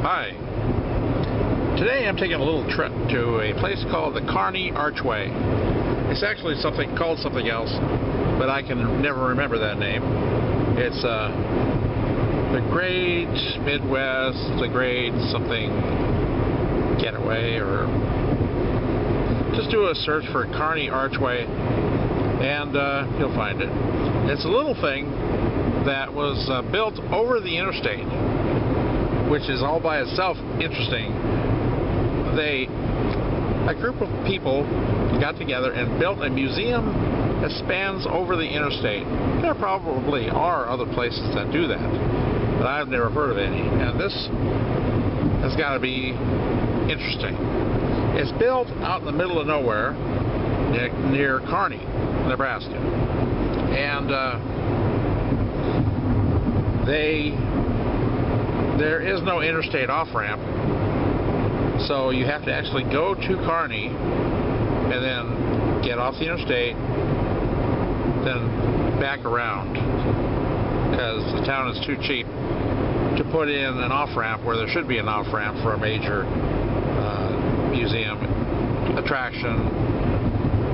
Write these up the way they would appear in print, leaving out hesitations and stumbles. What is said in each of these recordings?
Hi. Today I'm taking a little trip to a place called the Kearney Archway. It's actually called something else, but I can never remember that name. It's the Great Midwest, the Great something Getaway, or just do a search for Kearney Archway and you'll find it. It's a little thing that was built over the interstate, which is all by itself interesting. A group of people got together and built a museum that spans over the interstate. There probably are other places that do that, but I've never heard of any, and this has got to be interesting. It's built out in the middle of nowhere near Kearney, Nebraska, and there is no interstate off-ramp, so you have to actually go to Kearney and then get off the interstate, then back around, because the town is too cheap to put in an off-ramp where there should be an off-ramp for a major museum, attraction,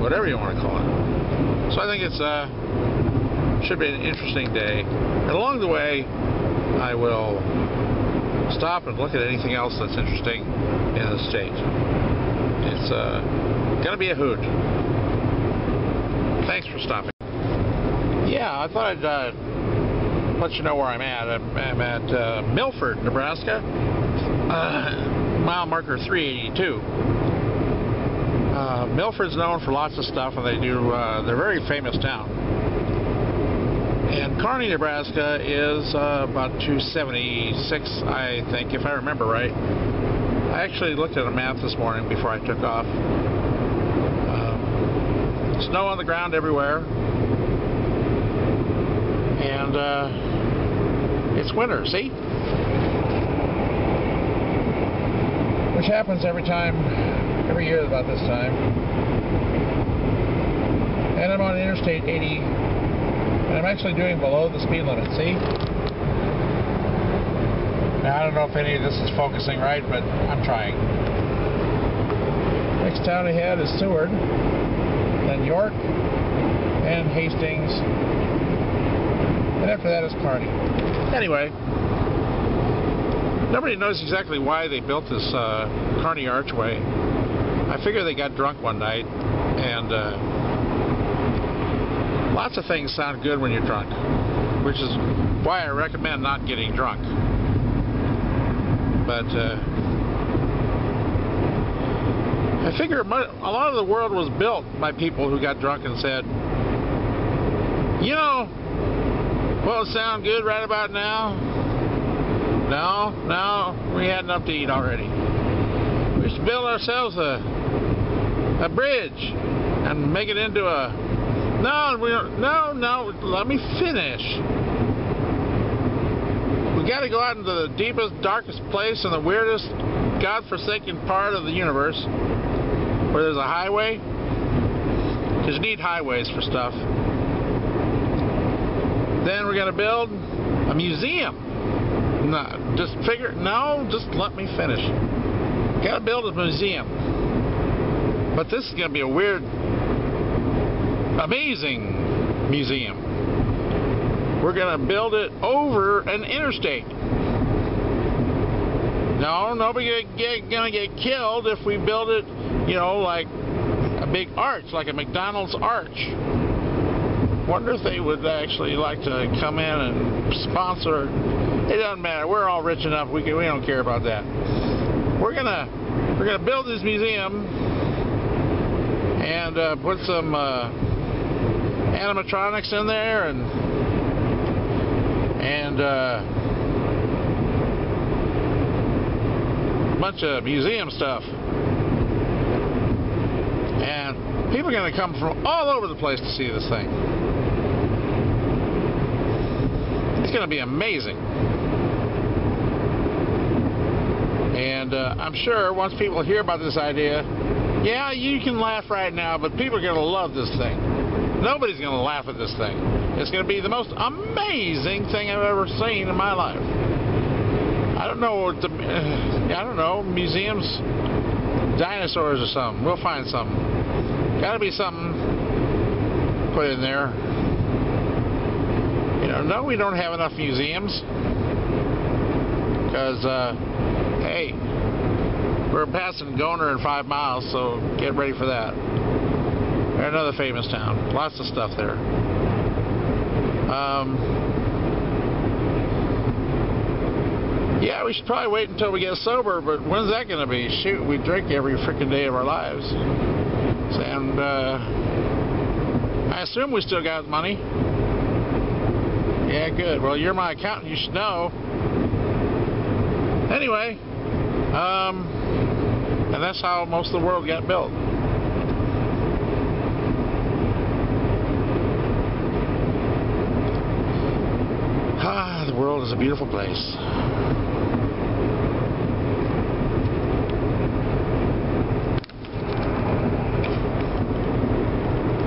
whatever you want to call it. So I think it's should be an interesting day, and along the way I will stop and look at anything else that's interesting in the state. It's gonna be a hoot. Thanks for stopping. Yeah, I thought I'd let you know where I'm at. I'm at Milford, Nebraska, mile marker 382. Milford's known for lots of stuff, and they're a very famous town. And Kearney, Nebraska is about 276, I think, if I remember right. I actually looked at a map this morning before I took off. Snow on the ground everywhere. And it's winter, see? Which happens every year about this time. And I'm on Interstate 80. And I'm actually doing below the speed limit, see? Now, I don't know if any of this is focusing right, but I'm trying. Next town ahead is Seward, then York, and Hastings, and after that is Kearney. Anyway, nobody knows exactly why they built this Kearney Archway. I figure they got drunk one night, and lots of things sound good when you're drunk, which is why I recommend not getting drunk. But I figure a lot of the world was built by people who got drunk and said, you know, well, it sound good right about now? No, we had enough to eat already. We should build ourselves a bridge and make it into a... No, let me finish. We got to go out into the deepest, darkest place in the weirdest, godforsaken part of the universe where there's a highway. Because you need highways for stuff. Then we're going to build a museum. Just let me finish. Got to build a museum. But this is going to be a weird, amazing museum. We're going to build it over an interstate. No, nobody's going to get killed if we build it, you know, like a big arch, like a McDonald's arch. Wonder if they would actually like to come in and sponsor. It doesn't matter. We're all rich enough. We don't care about that. We're gonna build this museum and put some animatronics in there and a bunch of museum stuff. And people are going to come from all over the place to see this thing. It's going to be amazing. And I'm sure once people hear about this idea, yeah, you can laugh right now, but people are going to love this thing. Nobody's going to laugh at this thing. It's going to be the most amazing thing I've ever seen in my life. I don't know. I don't know. Museums, dinosaurs or something. We'll find something. Got to be something put in there. You know, no, we don't have enough museums. Because, hey, we're passing Goner in 5 miles, so get ready for that. Another famous town. Lots of stuff there. Yeah, we should probably wait until we get sober, but when's that going to be? Shoot, we drink every freaking day of our lives. And I assume we still got money. Yeah, good. Well, you're my accountant. You should know. Anyway, and that's how most of the world got built. Ah, the world is a beautiful place.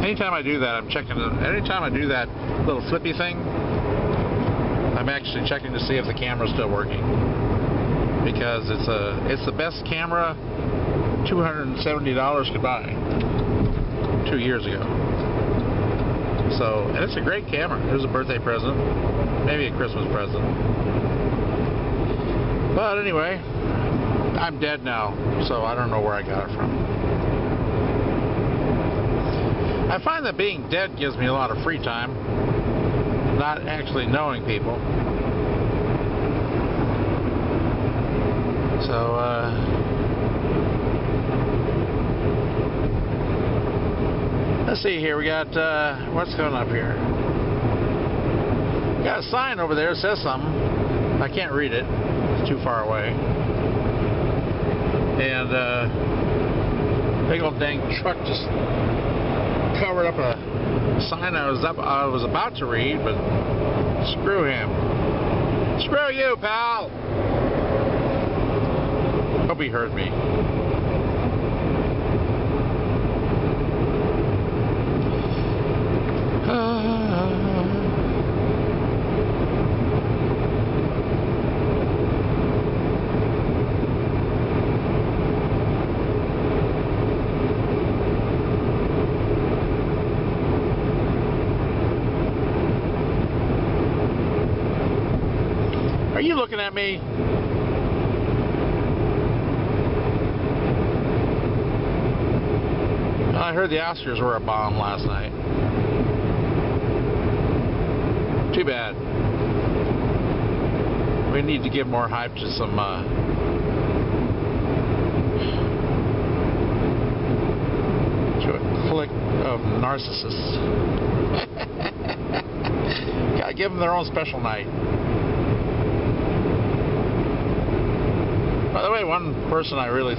Anytime I do that, I'm checking. Anytime I do that little flippy thing, I'm actually checking to see if the camera's still working. Because it's the best camera $270 could buy 2 years ago. So, and it's a great camera. It was a birthday present, maybe a Christmas present. But anyway, I'm dead now, so I don't know where I got it from. I find that being dead gives me a lot of free time, not actually knowing people. So, let's see here. We got, what's going up here? Got a sign over there that says something. I can't read it. It's too far away. And, big old dang truck just covered up a sign I was about to read, but screw him. Screw you, pal! Hope he heard me. Are you looking at me? I heard the Oscars were a bomb last night. Too bad. We need to give more hype to some to a clique of narcissists. Gotta give them their own special night. By the way, one person I really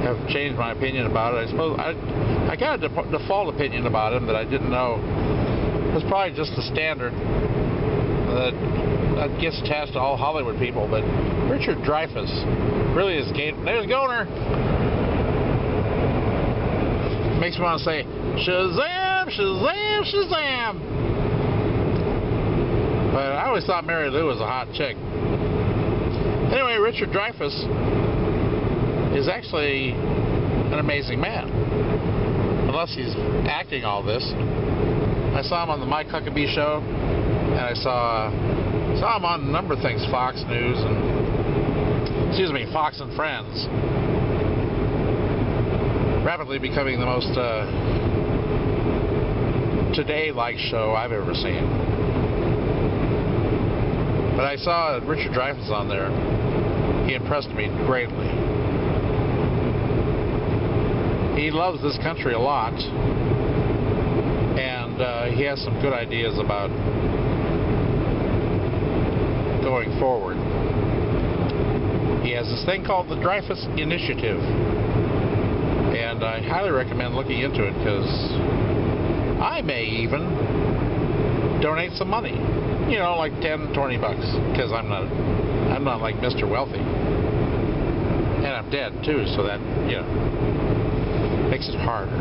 have changed my opinion about it, I suppose I got a default opinion about him that I didn't know. It's probably just the standard that gets attached to all Hollywood people, but Richard Dreyfuss really is game. There's Goner. Makes me want to say Shazam, Shazam, Shazam. But I always thought Mary Lou was a hot chick. Anyway, Richard Dreyfuss is actually an amazing man. Unless he's acting all this. I saw him on the Mike Huckabee show, and I saw him on a number of things, Fox News and, Fox and Friends. Rapidly becoming the most Today-like show I've ever seen. But I saw Richard Dreyfuss on there. He impressed me greatly. He loves this country a lot, and he has some good ideas about going forward. He has this thing called the Dreyfuss Initiative, and I highly recommend looking into it, because I may even donate some money, like $10, $20, because I'm not like Mr. Wealthy, and I'm dead too, so that makes it harder.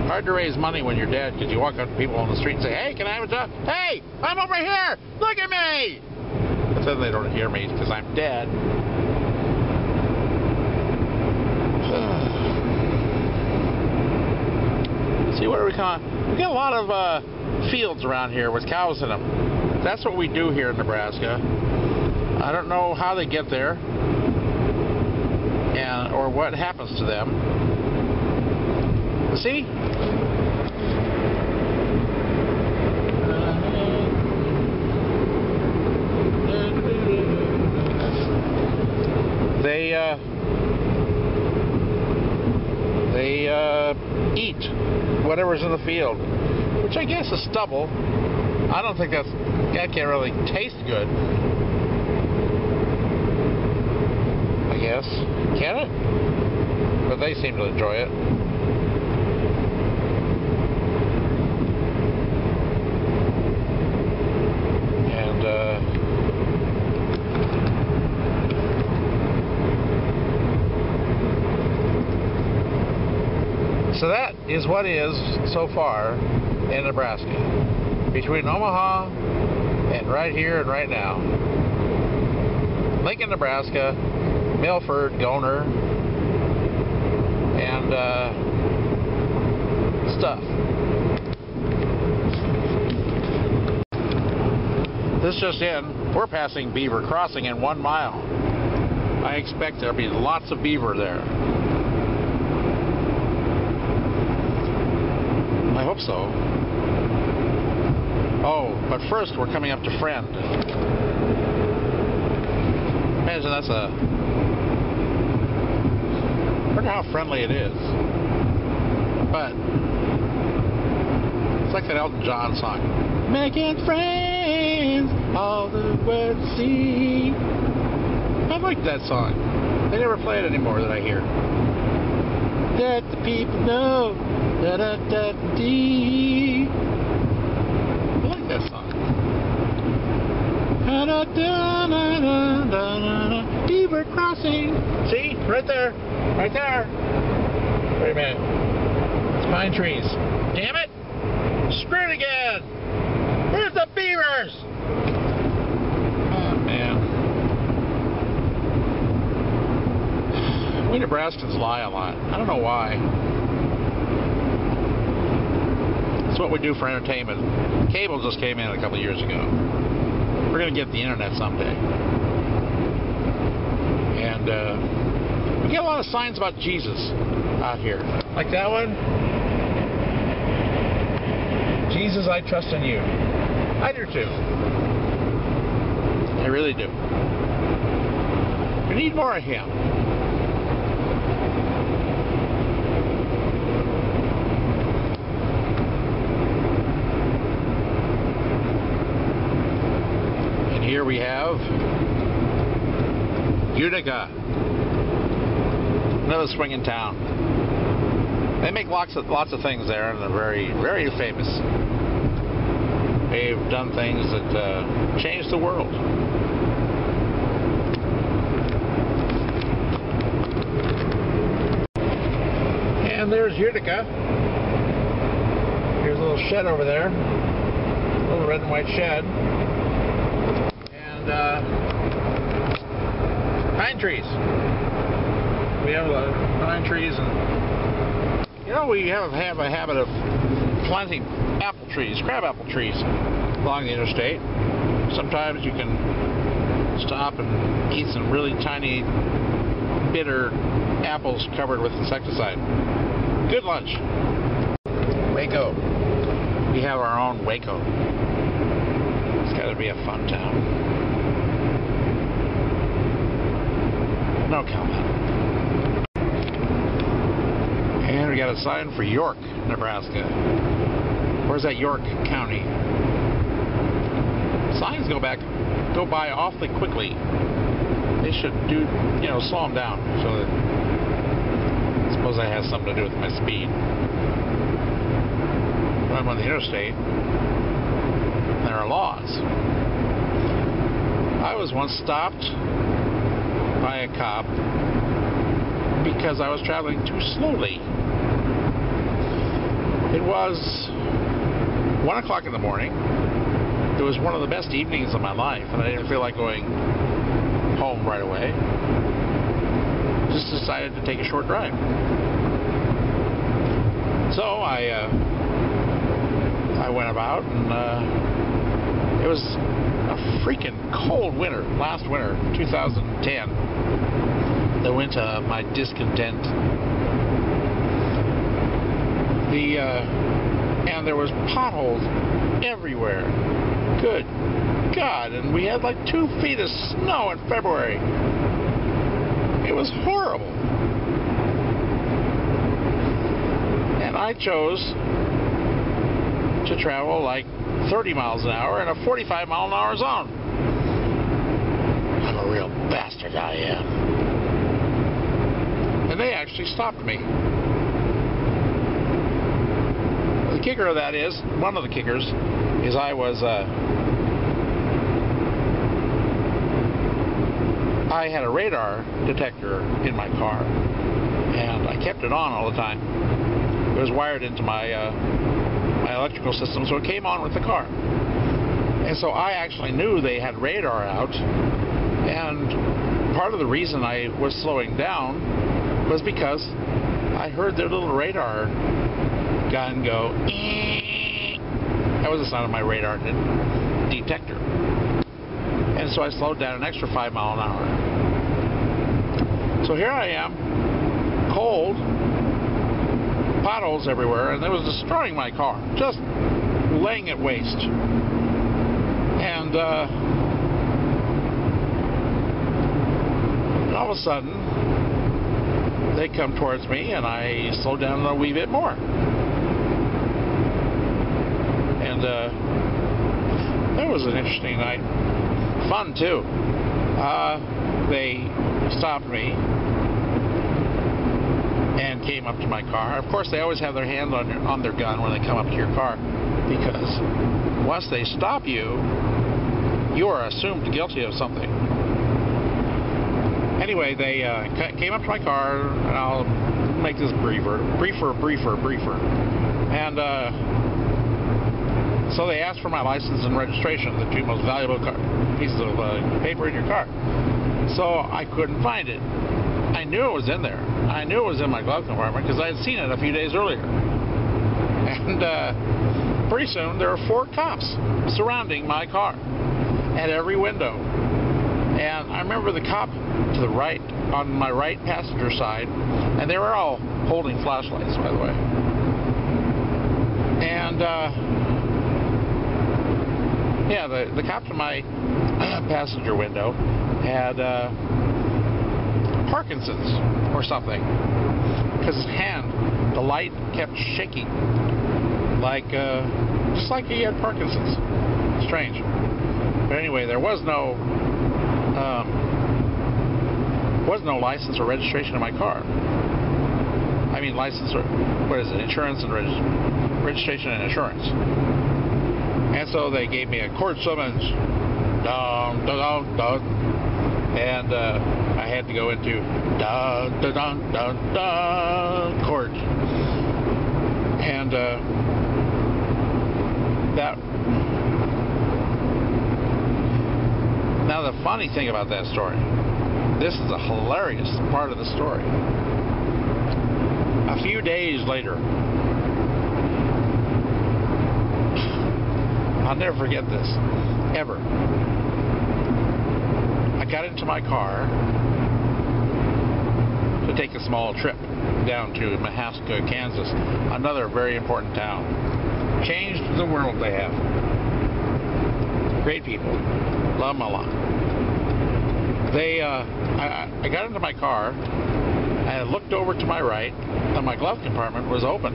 Hard to raise money when you're dead, because you walk up to people on the street and say, "Hey, can I have a job? Hey, I'm over here! Look at me!" But then they don't hear me because I'm dead. See, what are we calling? We got a lot of fields around here with cows in them. That's what we do here in Nebraska. I don't know how they get there, or what happens to them. See? They eat whatever's in the field, which I guess is stubble. I don't think that can't really taste good. I guess. Can it? But they seem to enjoy it. And so that is what is so far in Nebraska. Between Omaha and right here and right now. Lincoln, Nebraska, Milford, Goner, and stuff. This just in, we're passing Beaver Crossing in 1 mile. I expect there'll be lots of beaver there. I hope so. Oh, but first we're coming up to Friend. Imagine that's I wonder how friendly it is. But it's like that Elton John song. Making friends all the way to see. I like that song. They never play it anymore that I hear. Let the people know da da da dee. That song. Beaver Crossing. See? Right there. Right there. Wait a minute. It's pine trees. Damn it! Screw it again! Where's the beavers? Oh, man. We Nebraskans lie a lot. I don't know why. That's what we do for entertainment. Cable just came in a couple of years ago. We're going to get the internet someday. And we get a lot of signs about Jesus out here. Like that one. Jesus, I trust in you. I do too. I really do. We need more of him. Here we have Utica, another swinging town. They make lots of things there, and they're very, very famous. They've done things that changed the world. And there's Utica. Here's a little shed over there, a little red and white shed. Pine trees. We have pine trees, and we have a habit of planting apple trees, crab apple trees, along the interstate. Sometimes you can stop and eat some really tiny, bitter apples covered with insecticide. Good lunch. Waco. We have our own Waco. It's got to be a fun town. No comment. And we got a sign for York, Nebraska. Where's that York County? Signs go by awfully quickly. They should slow them down. So that, I suppose that has something to do with my speed. When I'm on the interstate, there are laws. I was once stopped by a cop because I was traveling too slowly. It was 1 o'clock in the morning. It was one of the best evenings of my life, and I didn't feel like going home right away. Just decided to take a short drive. So I went about, and it was a freaking cold winter, last winter, 2010, that went to my discontent. And there was potholes everywhere. Good God, and we had like 2 feet of snow in February. It was horrible. And I chose to travel like 30 miles an hour in a 45 mile an hour zone. I'm a real bastard, I am. And they actually stopped me. The kicker of that is, one of the kickers, is I had a radar detector in my car, and I kept it on all the time. It was wired into my electrical system, so it came on with the car. And so I actually knew they had radar out, and part of the reason I was slowing down was because I heard their little radar gun go, eeeeee. That was the sound of my radar detector. And so I slowed down an extra 5 miles an hour. So here I am, cold, potholes everywhere, and it was destroying my car, just laying it waste. And all of a sudden, they come towards me, and I slow down a wee bit more. And that was an interesting night. Fun, too. They stopped me and came up to my car. Of course, they always have their hand on their gun when they come up to your car, because once they stop you, you are assumed guilty of something. Anyway, they came up to my car, and I'll make this briefer. And so they asked for my license and registration, the 2 most valuable pieces of paper in your car. So I couldn't find it. I knew it was in there. I knew it was in my glove compartment because I had seen it a few days earlier. And pretty soon there were 4 cops surrounding my car at every window. And I remember the cop to the right, on my right passenger side, and they were all holding flashlights, by the way. And yeah, the cop to my passenger window had Parkinson's or something, because his hand, the light kept shaking, like just like he had Parkinson's. Strange. But anyway, there was no license or registration in my car. I mean, license or what is it? Insurance and registration and insurance. And so they gave me a court summons. Dun, dun, dun, dun. And I had to go into dun, dun, dun, dun, dun, court. And that. Now the funny thing about that story, this is a hilarious part of the story. A few days later, I'll never forget this, ever. I got into my car to take a small trip down to Mahaska, Kansas, another very important town. Changed the world, they have. Great people. Love them a lot. I got into my car, and I looked over to my right, and my glove compartment was open.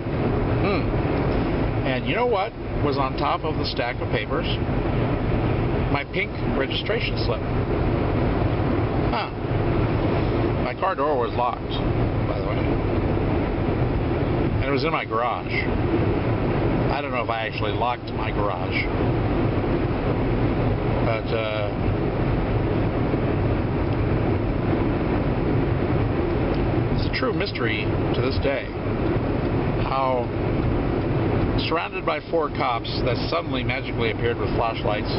And you know what was on top of the stack of papers? My pink registration slip. My car door was locked, by the way. And it was in my garage. I don't know if I actually locked my garage. But, it's a true mystery to this day how surrounded by 4 cops that suddenly magically appeared with flashlights.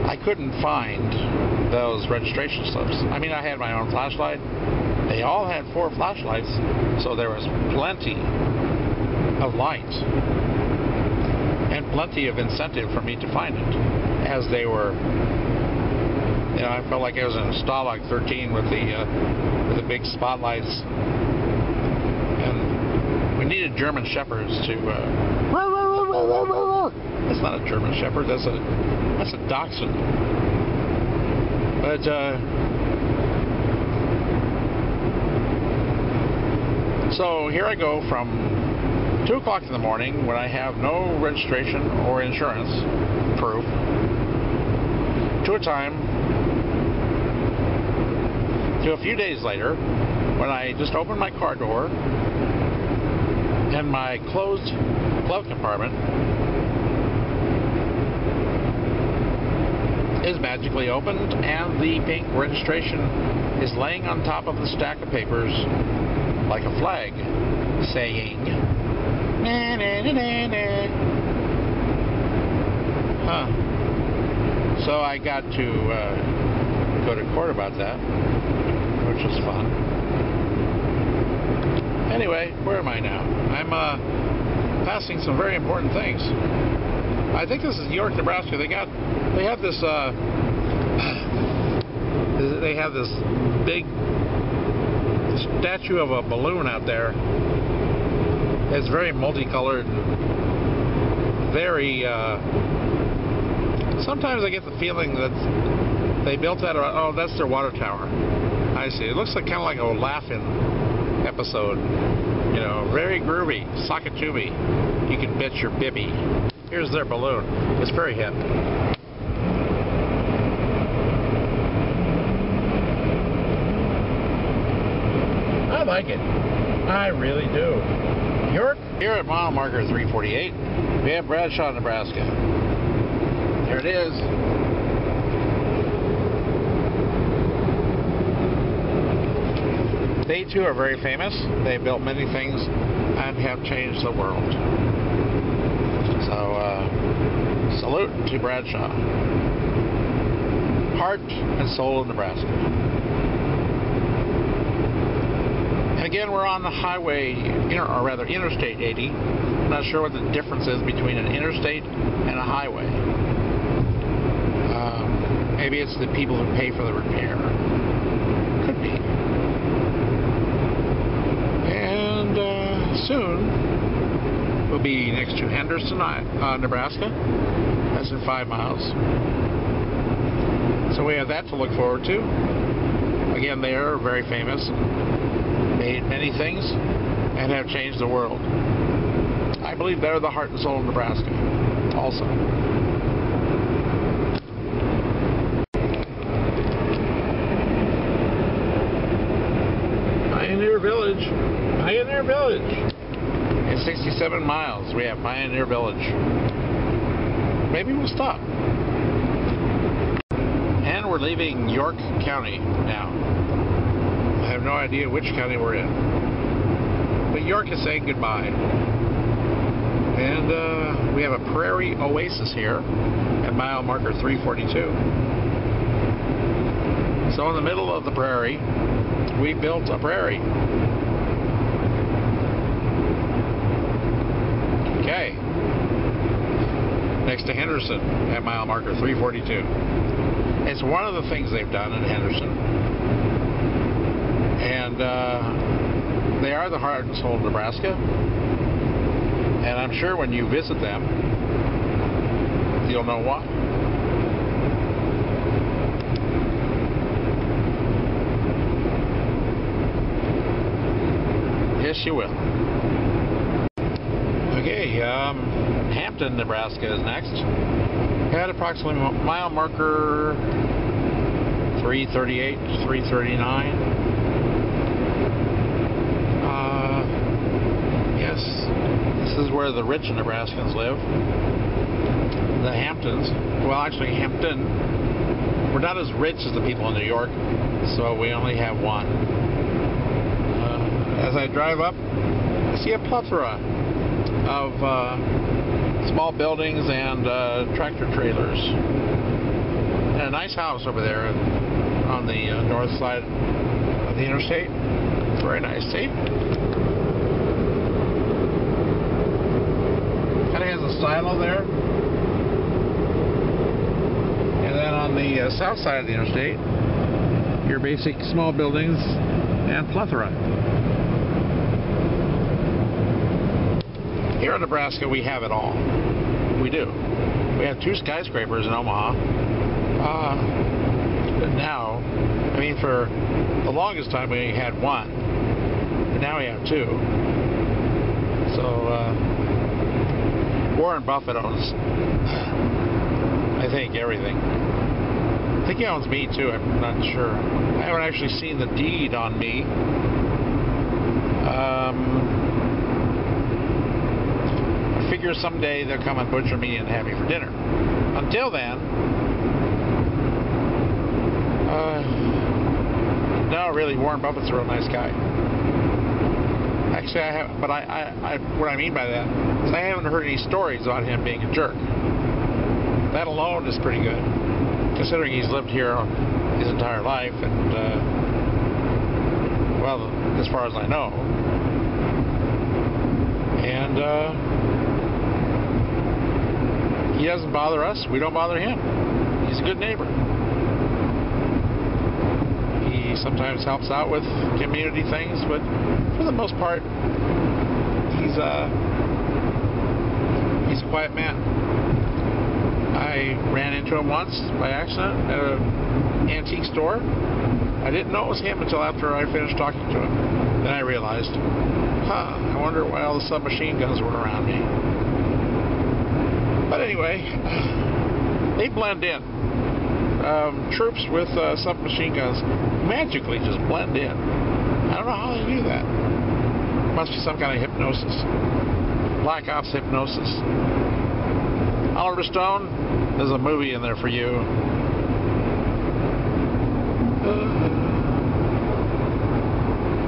I couldn't find those registration slips. I mean, I had my own flashlight. They all had 4 flashlights, so there was plenty of light and plenty of incentive for me to find it, as they were. You know, I felt like I was in a Stalag 13 with the big spotlights, and we needed German shepherds to. That's not a German shepherd. That's a dachshund. But so here I go from 2 o'clock in the morning when I have no registration or insurance proof to a few days later when I just opened my car door and my closed glove compartment is magically opened and the pink registration is laying on top of the stack of papers like a flag saying na, na, na, na, na. Huh. So I got to go to court about that, which was fun. Anyway, where am I now? I'm passing some very important things. I think this is York, Nebraska. They have this big statue of a balloon out there. It's very multicolored, very. Sometimes I get the feeling that they built that. Oh, that's their water tower. I see. It looks like kind of like a Laughing episode. You know, very groovy. Sock it to me. You can bet your bibby. Here's their balloon. It's very hip. I like it. I really do. York? Here at mile marker 348, we have Bradshaw, Nebraska. There it is. They too are very famous. They built many things and have changed the world. So, salute to Bradshaw. Heart and soul of Nebraska. And again, we're on the highway, or rather Interstate 80. I'm not sure what the difference is between an interstate and a highway. Maybe it's the people who pay for the repair. Could be. And soon we'll be next to Henderson, Nebraska. That's in 5 miles. So we have that to look forward to. Again, they are very famous, made many things, and have changed the world. I believe they're the heart and soul of Nebraska also. Pioneer Village. In 67 miles, we have Pioneer Village. Maybe we'll stop. And we're leaving York County now. I have no idea which county we're in. But York is saying goodbye. And we have a prairie oasis here at mile marker 342. So in the middle of the prairie, we built a prairie. Okay. Next to Henderson at mile marker 342. It's one of the things they've done in Henderson. And they are the heart and soul of Nebraska. And I'm sure when you visit them, you'll know why. Yes, you will. Okay, Hampton, Nebraska is next. At approximately mile marker 338, 339. Yes, this is where the rich Nebraskans live. The Hamptons. Well, actually, Hampton. We're not as rich as the people in New York, so we only have one. As I drive up, I see a plethora of small buildings and tractor trailers. And a nice house over there on the north side of the interstate. Very nice, see? Kind of has a silo there. And then on the south side of the interstate, your basic small buildings and plethora. Here in Nebraska, we have it all. We do. We have 2 skyscrapers in Omaha. Now, I mean, for the longest time we had 1, but now we have 2. So, Warren Buffett owns, I think, everything. I think he owns me too, I'm not sure. I haven't actually seen the deed on me. I figure someday they'll come and butcher me and have me for dinner. Until then, no, really, Warren Buffett's a real nice guy. Actually, I have, but what I mean by that is I haven't heard any stories about him being a jerk. That alone is pretty good, considering he's lived here his entire life, and well, as far as I know, and he doesn't bother us, we don't bother him. He's a good neighbor. He sometimes helps out with community things, but for the most part, he's a quiet man. I ran into him once by accident at an antique store. I didn't know it was him until after I finished talking to him. Then I realized, I wonder why all the submachine guns were around me. But anyway, they blend in. Troops with submachine guns magically just blend in. I don't know how they do that. Must be some kind of hypnosis. Black Ops hypnosis. Oliver Stone, there's a movie in there for you.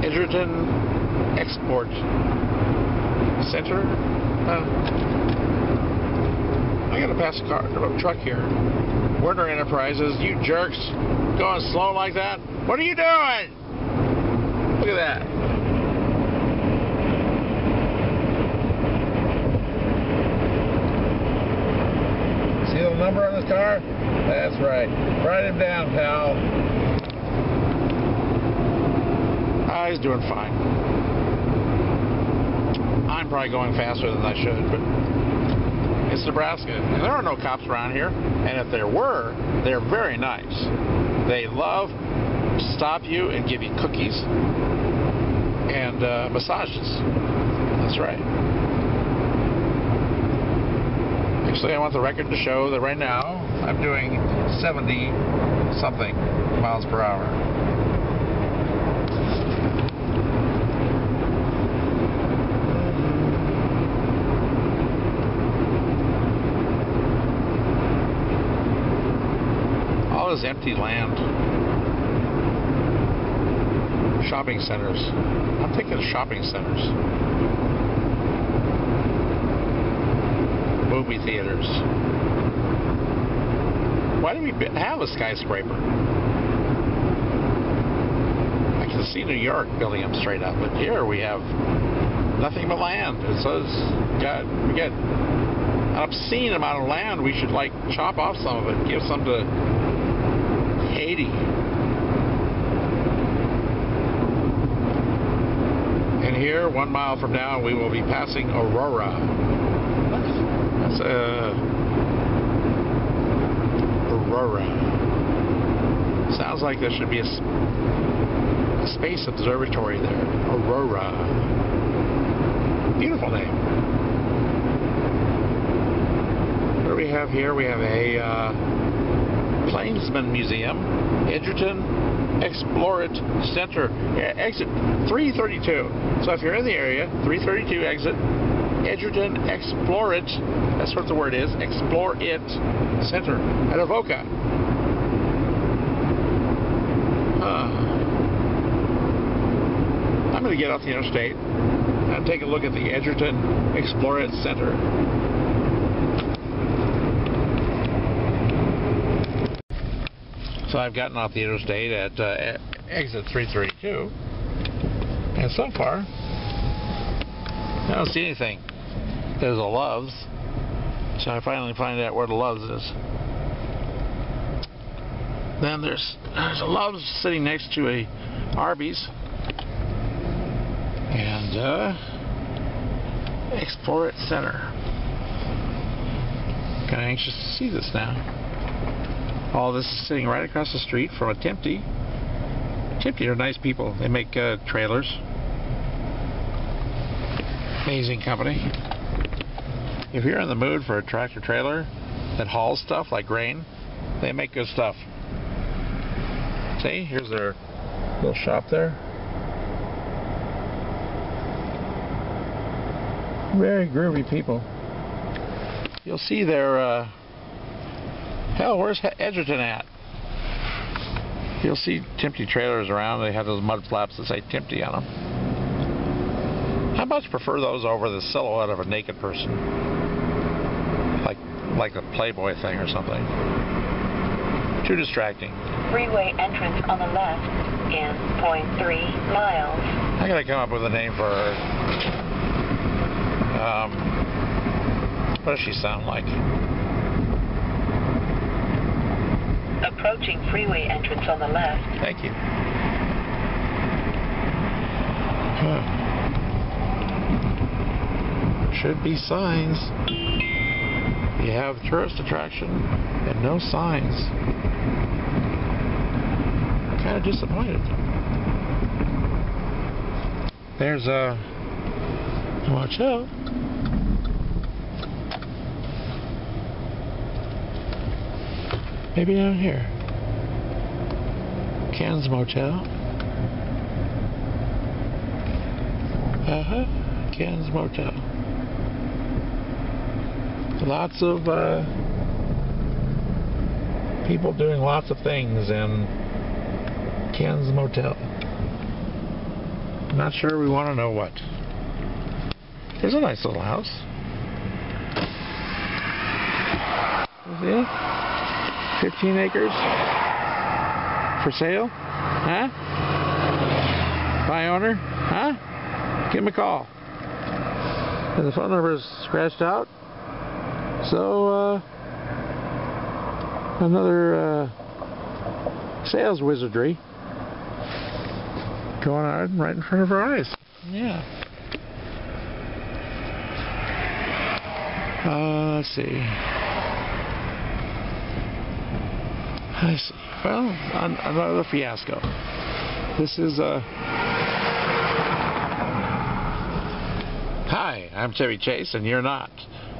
Edgerton Export Center. I gotta pass a truck here. Werner Enterprises, you jerks, going slow like that. What are you doing? Look at that. See the number on this car? That's right. Write him down, pal. He's doing fine. I'm probably going faster than I should, but it's Nebraska, and there are no cops around here, and if there were, they're very nice. They love to stop you and give you cookies and massages. That's right. Actually, I want the record to show that right now I'm doing 70-something miles per hour. Empty land. Shopping centers. I'm thinking of shopping centers. Movie theaters. Why do we have a skyscraper? I can see New York building them straight up, but here we have nothing but land. It says we got an obscene amount of land. We should like chop off some of it, give some to Haiti. And here, 1 mile from now, we will be passing Aurora. That's Aurora. Sounds like there should be a space observatory there. Aurora. Beautiful name. What do we have here? We have a Plainsman Museum, Edgerton Explorit Center, exit 332. So if you're in the area, 332 exit, Edgerton Explorit, that's what the word is, Explorit Center at Avoca. I'm going to get off the interstate and take a look at the Edgerton Explore It Center. So I've gotten off the interstate at exit 332, and so far I don't see anything. There's a Love's, so I finally find out where the Love's is. Then there's a Love's sitting next to a Arby's, and Explore It Center. Kind of anxious to see this now. All this is sitting right across the street from a Tempty. Tempty are nice people. They make trailers. Amazing company. If you're in the mood for a tractor trailer that hauls stuff like grain, they make good stuff. See, here's their little shop there. Very groovy people. You'll see their hell, where's Edgerton at? You'll see Tempty trailers around. They have those mud flaps that say Tempty on them. I much prefer those over the silhouette of a naked person, like a Playboy thing or something. Too distracting. Freeway entrance on the left in 0.3 miles. I gotta come up with a name for her. What does she sound like? Approaching freeway entrance on the left. Thank you. Should be signs. You have tourist attraction and no signs. Kind of disappointed. There's a motel. Maybe down here. Ken's Motel. Ken's Motel. Lots of people doing lots of things in Ken's Motel. Not sure we want to know what. There's a nice little house. See it? 15 acres for sale? Huh? By owner? Huh? Give him a call. And the phone number is scratched out. So, another sales wizardry going on right in front of our eyes. Yeah. Let's see. I see. Well, another fiasco. This is Hi, I'm Chevy Chase, and you're not.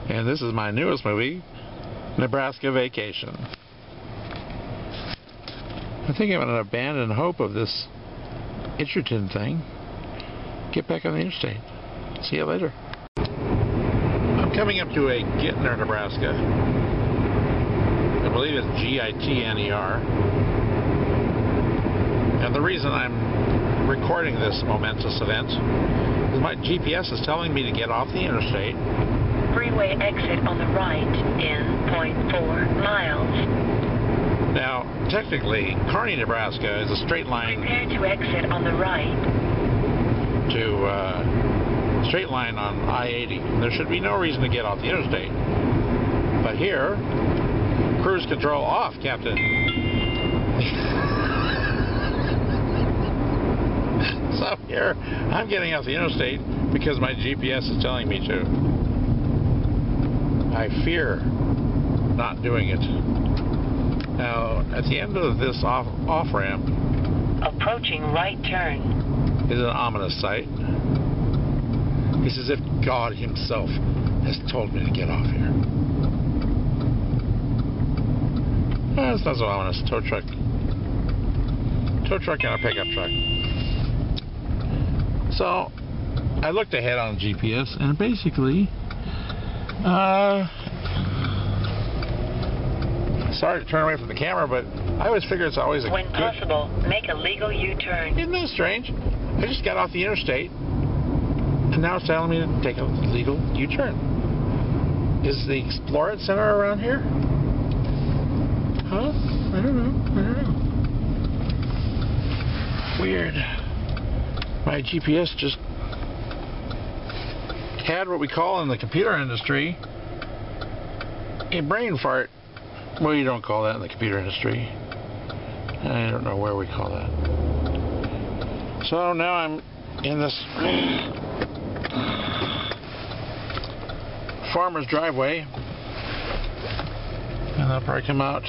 And this is my newest movie, Nebraska Vacation. I think I'm going to abandon hope of this Edgerton thing. Get back on the interstate. See you later. I'm coming up to a Gittner, Nebraska. I believe it's G-I-T-N-E-R. And the reason I'm recording this momentous event is my GPS is telling me to get off the interstate. Freeway exit on the right in 0.4 miles. Now, technically, Kearney, Nebraska is a straight line. Prepare to exit on the right. Straight line on I-80. There should be no reason to get off the interstate. But here, cruise control off, Captain. So here, I'm getting off the interstate because my GPS is telling me to. I fear not doing it. Now, at the end of this off-ramp, approaching right turn, is an ominous sight. It's as if God himself has told me to get off here. It's not so ominous. Tow truck and a pickup truck. So, I looked ahead on GPS, and basically, sorry to turn away from the camera, but I always figure it's always a when possible, make a legal U-turn. Isn't that strange? I just got off the interstate, and now it's telling me to take a legal U-turn. Is the Explorer Center around here? Huh? I don't know. Weird. My GPS just had what we call in the computer industry a brain fart. Well, you don't call that in the computer industry. I don't know where we call that. So now I'm in this farmer's driveway, and I'll probably come out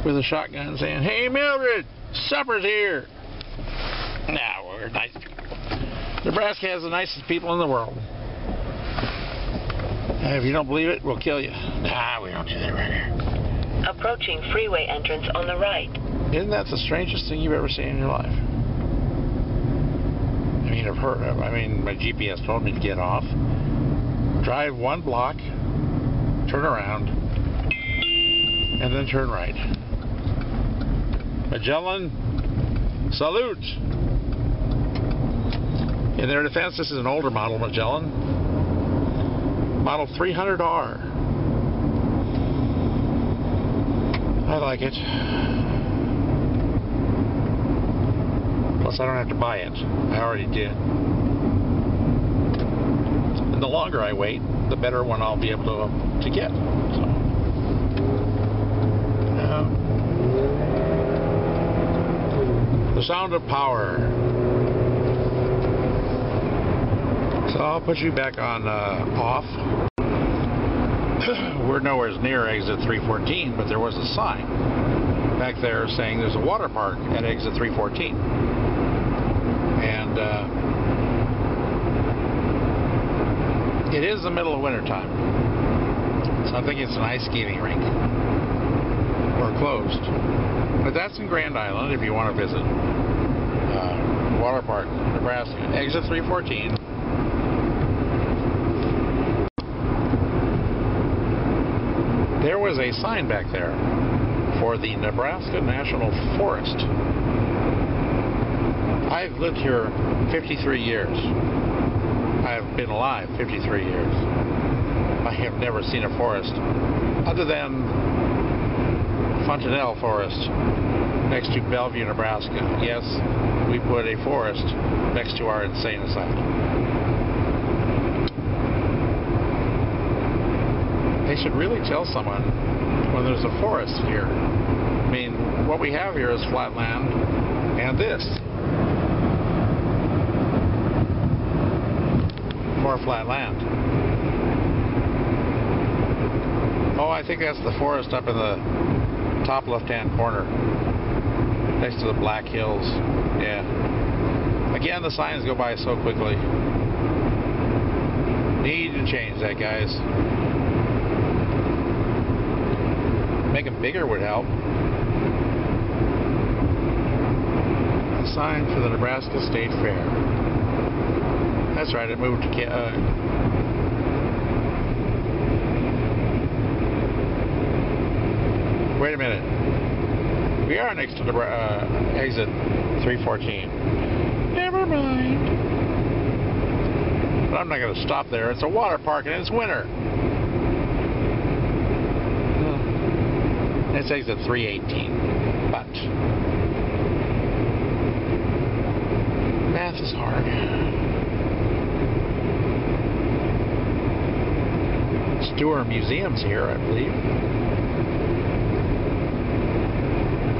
with a shotgun saying, "Hey Mildred, supper's here." Nah, we're nice people. Nebraska has the nicest people in the world. And if you don't believe it, we'll kill you. Nah, we don't do that right here. Approaching freeway entrance on the right. Isn't that the strangest thing you've ever seen in your life? I mean, I've heard of. I mean, my GPS told me to get off, drive 1 block, turn around, and then turn right. Magellan, salute! In their defense, this is an older model Magellan, model 300R. I like it. Plus, I don't have to buy it. I already did. And the longer I wait, the better one I'll be able to get. So, the sound of power. So I'll put you back on off. We're nowhere near exit 314, but there was a sign back there saying there's a water park at exit 314. And it is the middle of winter time. So I think it's an ice skating rink. Or closed. But that's in Grand Island if you want to visit. Water Park, Nebraska. Exit 314. There was a sign back there for the Nebraska National Forest. I've lived here 53 years. I have been alive 53 years. I have never seen a forest other than Fontanelle Forest next to Bellevue, Nebraska. Yes, we put a forest next to our insane asylum. They should really tell someone when there's a forest here. I mean, what we have here is flat land and this. More flat land. Oh, I think that's the forest up in the top left-hand corner next to the Black Hills. Yeah. Again, the signs go by so quickly. Need to change that, guys. Make them bigger would help. A sign for the Nebraska State Fair. That's right, it moved to wait a minute. We are next to the exit 314. Never mind. But I'm not going to stop there. It's a water park and it's winter. It's exit 318. But math is hard. Stewart Museum's here, I believe.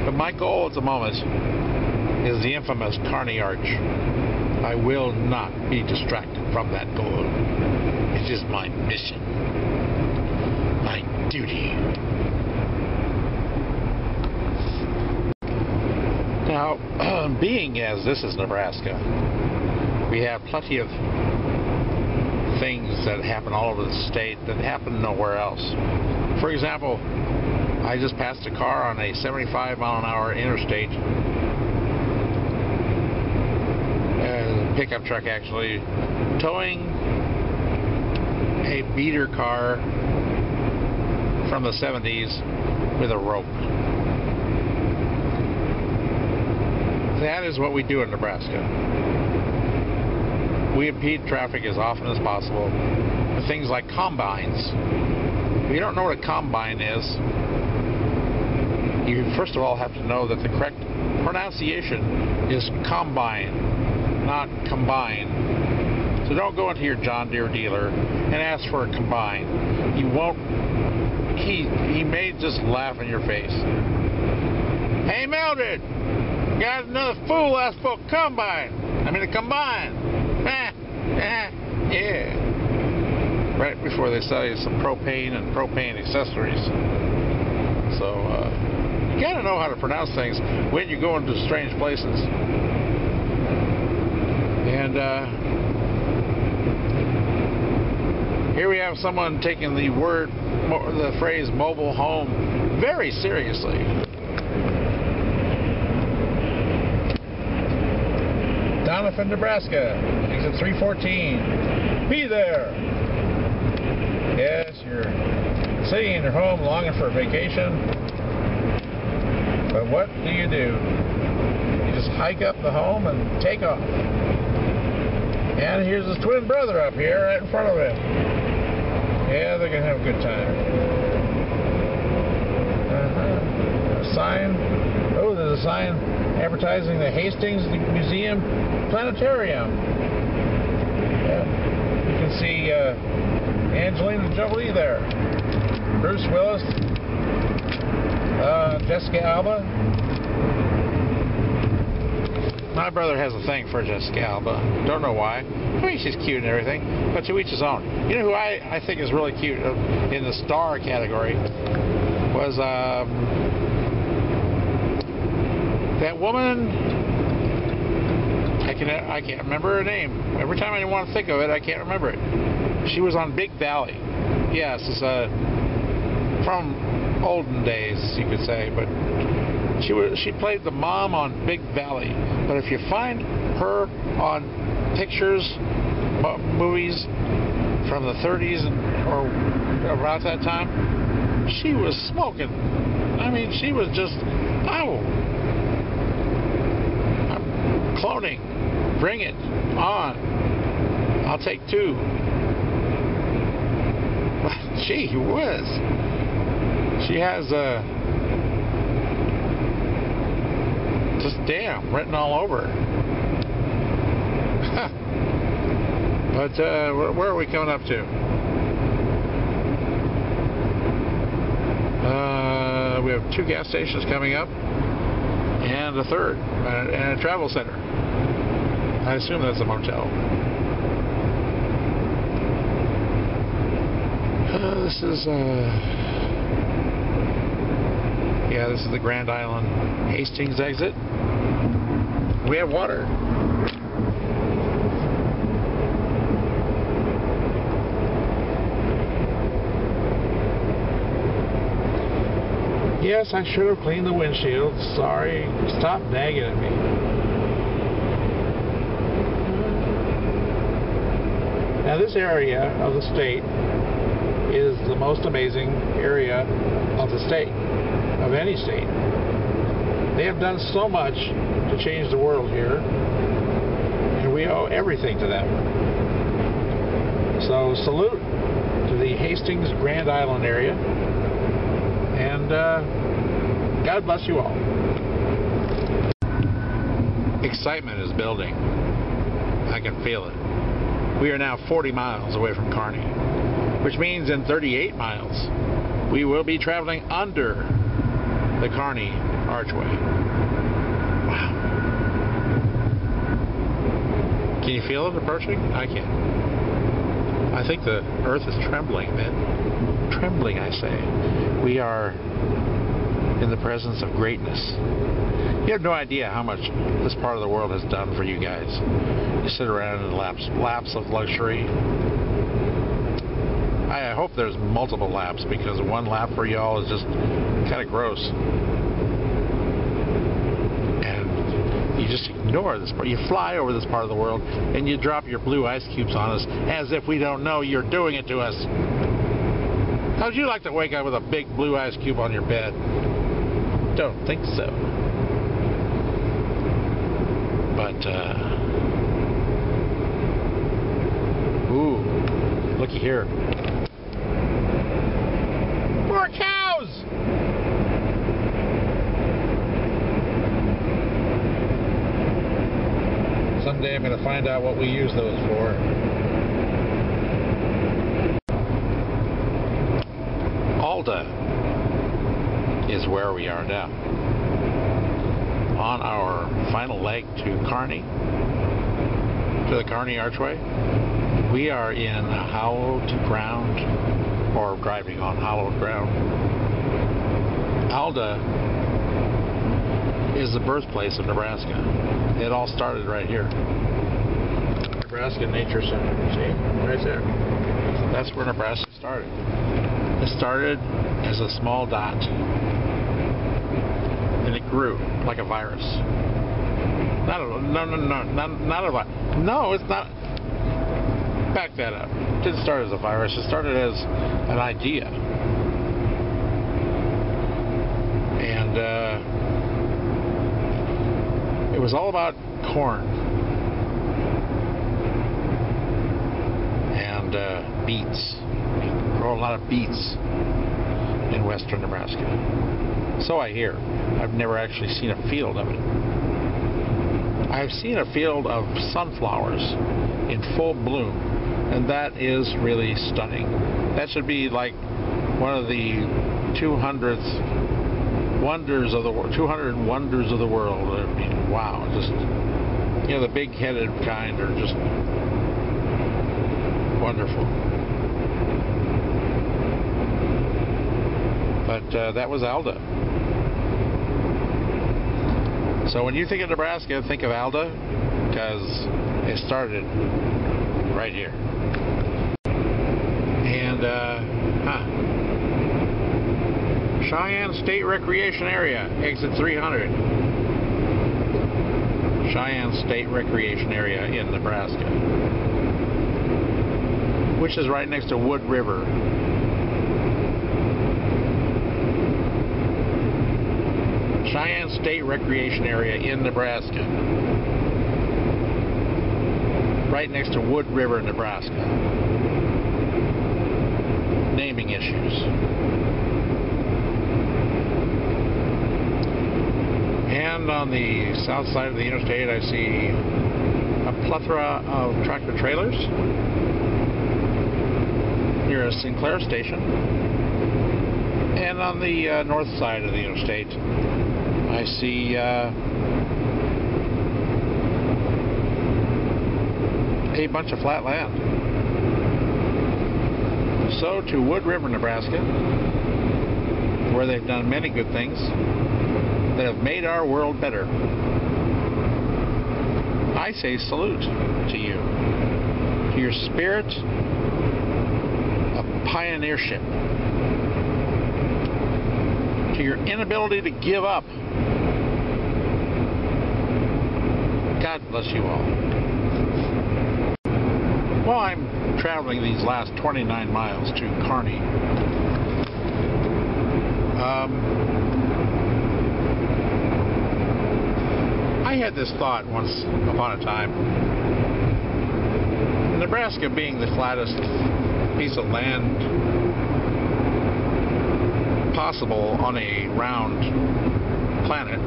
But my goal at the moment is the infamous Kearney Arch. I will not be distracted from that goal. It is my mission. My duty. Now, being as this is Nebraska, we have plenty of things that happen all over the state that happen nowhere else. For example, I just passed a car on a 75-mile-an-hour interstate, pickup truck actually, towing a beater car from the 70s with a rope. That is what we do in Nebraska. We impede traffic as often as possible with things like combines. If you don't know what a combine is, you first of all have to know that the correct pronunciation is combine, not combine. So don't go into your John Deere dealer and ask for a combine. You won't. He may just laugh in your face. Hey Mildred, got another fool asked for a combine. I mean a combine. Yeah. Right before they sell you some propane and propane accessories. So you gotta know how to pronounce things when you go into strange places. And here we have someone taking the phrase mobile home very seriously. Doniphan, Nebraska, exit 314. Be there. Yes, you're sitting in your home longing for a vacation. But what do? You just hike up the home and take off. And here's his twin brother up here right in front of him. Yeah, they're going to have a good time. A sign. Oh, there's a sign advertising the Hastings Museum Planetarium. Yeah. You can see Angelina Jolie there. Bruce Willis. Jessica Alba. My brother has a thing for Jessica Alba. Don't know why. I mean, she's cute and everything, but to each his own. You know who I think is really cute in the star category was that woman. I can't remember her name. Every time I want to think of it, I can't remember it. She was on Big Valley. Yes, it's from olden days, you could say, but she played the mom on Big Valley. But if you find her on pictures, movies from the 30s or around that time, she was smoking. I mean, she was just, cloning. Bring it on. I'll take two. Gee whiz. She has just damn written all over. But where are we coming up to? We have 2 gas stations coming up and a third, and a travel center. I assume that's a motel. This is this is the Grand Island Hastings exit. We have water. Yes, I should have cleaned the windshield. Sorry. Stop nagging at me. Now this area of the state is the most amazing area of the state, of any state. They have done so much to change the world here, and we owe everything to them. So salute to the Hastings Grand Island area, and God bless you all. Excitement is building. I can feel it. We are now 40 miles away from Kearney, which means in 38 miles we will be traveling under the Kearney Archway. Wow. Can you feel it approaching? I can. I think the earth is trembling a bit. Trembling, I say. We are in the presence of greatness. You have no idea how much this part of the world has done for you guys. You sit around in laps of luxury. I hope there's multiple laps, because one lap for y'all is just kind of gross. And you just ignore this part. You fly over this part of the world and you drop your blue ice cubes on us as if we don't know you're doing it to us. How'd you like to wake up with a big blue ice cube on your bed? Don't think so. But, ooh, looky here. More cows! Someday I'm going to find out what we use those for. Alda is where we are now. On our final leg to Kearney, to the Kearney Archway. We are in hallowed ground, or driving on hallowed ground. Alda is the birthplace of Nebraska. It all started right here. Nebraska Nature Center, see? Right there. That's where Nebraska started. It started as a small dot. And it grew like a virus. Not a virus. No, it's not. Back that up. It didn't start as a virus. It started as an idea. And it was all about corn and beets. Grow a lot of beets in western Nebraska. So I hear. I've never actually seen a field of it. I've seen a field of sunflowers in full bloom, and that is really stunning. That should be like one of the 200 wonders of the world. 200 wonders of the world. I mean, wow! Just, you know, the big-headed kind are just wonderful. But that was Alda. So when you think of Nebraska, think of Alda, because it started right here. And, Cheyenne State Recreation Area, exit 300. Cheyenne State Recreation Area in Nebraska, which is right next to Wood River. Cheyenne State Recreation Area in Nebraska, right next to Wood River, Nebraska. Naming issues. And on the south side of the interstate, I see a plethora of tractor trailers near a Sinclair station. And on the north side of the interstate, I see a bunch of flat land. So to Wood River, Nebraska, where they've done many good things that have made our world better, I say salute to you, to your spirit of pioneership, to your inability to give up. God bless you all. Well, I'm traveling these last 29 miles to Kearney. I had this thought once upon a time. Nebraska being the flattest piece of land possible on a round planet,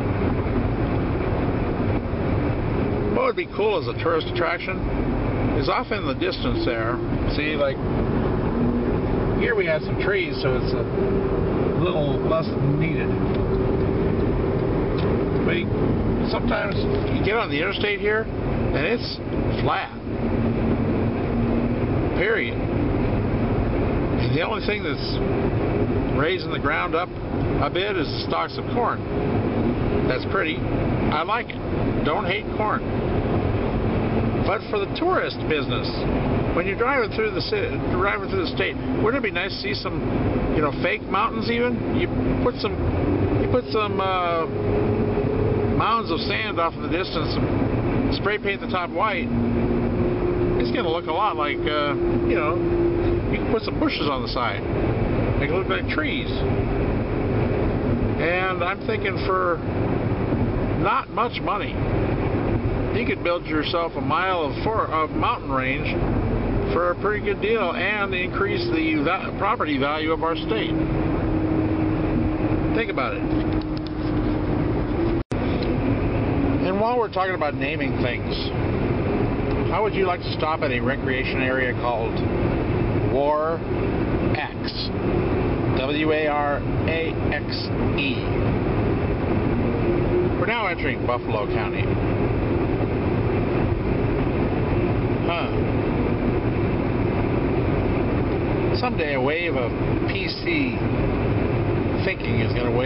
what would be cool as a tourist attraction is off in the distance there. See, like here we have some trees, so it's a little less needed. But sometimes you get on the interstate here and it's flat. Period. And the only thing that's raising the ground up a bit is the stalks of corn. That's pretty. I like it. Don't hate corn. But for the tourist business, when you're driving through the city, driving through the state, wouldn't it be nice to see some, you know, fake mountains even? You put some mounds of sand off in the distance and spray paint the top white. It's going to look a lot like, you know, you can put some bushes on the side. Make it look like trees. And I'm thinking for not much money, you could build yourself a mile of mountain range for a pretty good deal and increase the property value of our state. Think about it. And while we're talking about naming things, how would you like to stop at a recreation area called War-Axe? W-A-R-A-X-E. We're now entering Buffalo County. Someday a wave of PC thinking is going to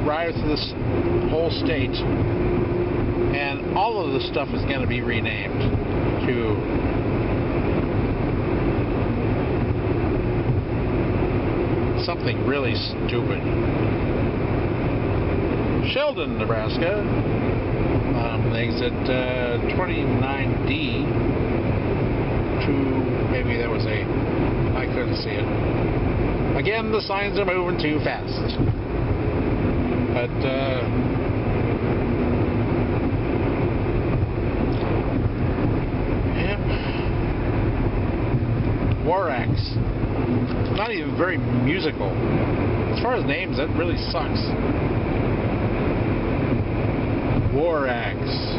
ride through this whole state, and all of this stuff is going to be renamed to something really stupid. Sheldon, Nebraska, exit 29D to, maybe that was I couldn't see it. Again, the signs are moving too fast. But, yeah. War-Axe. Not even very musical. As far as names, that really sucks. War-Axe.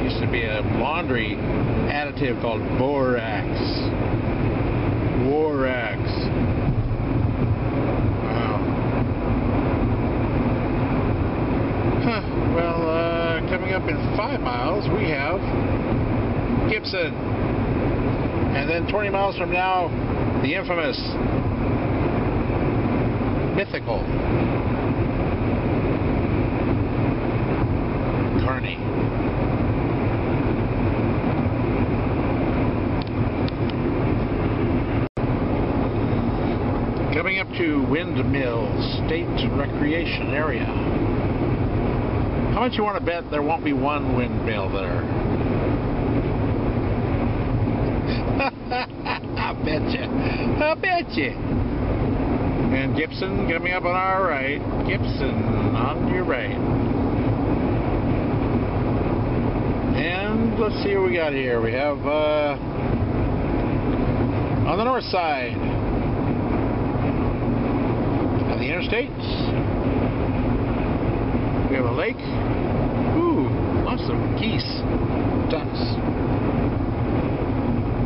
Used to be a laundry additive called borax. War-Axe. Wow. Huh. Well, coming up in 5 miles, we have Gibson. And then 20 miles from now, the infamous, mythical Kearney. Coming up to Windmill State Recreation Area. How much you want to bet there won't be one windmill there? I bet you. And Gibson coming up on our right. Gibson on your right. And let's see what we got here. We have on the north side of the interstates, we have a lake. Ooh, lots of geese, ducks.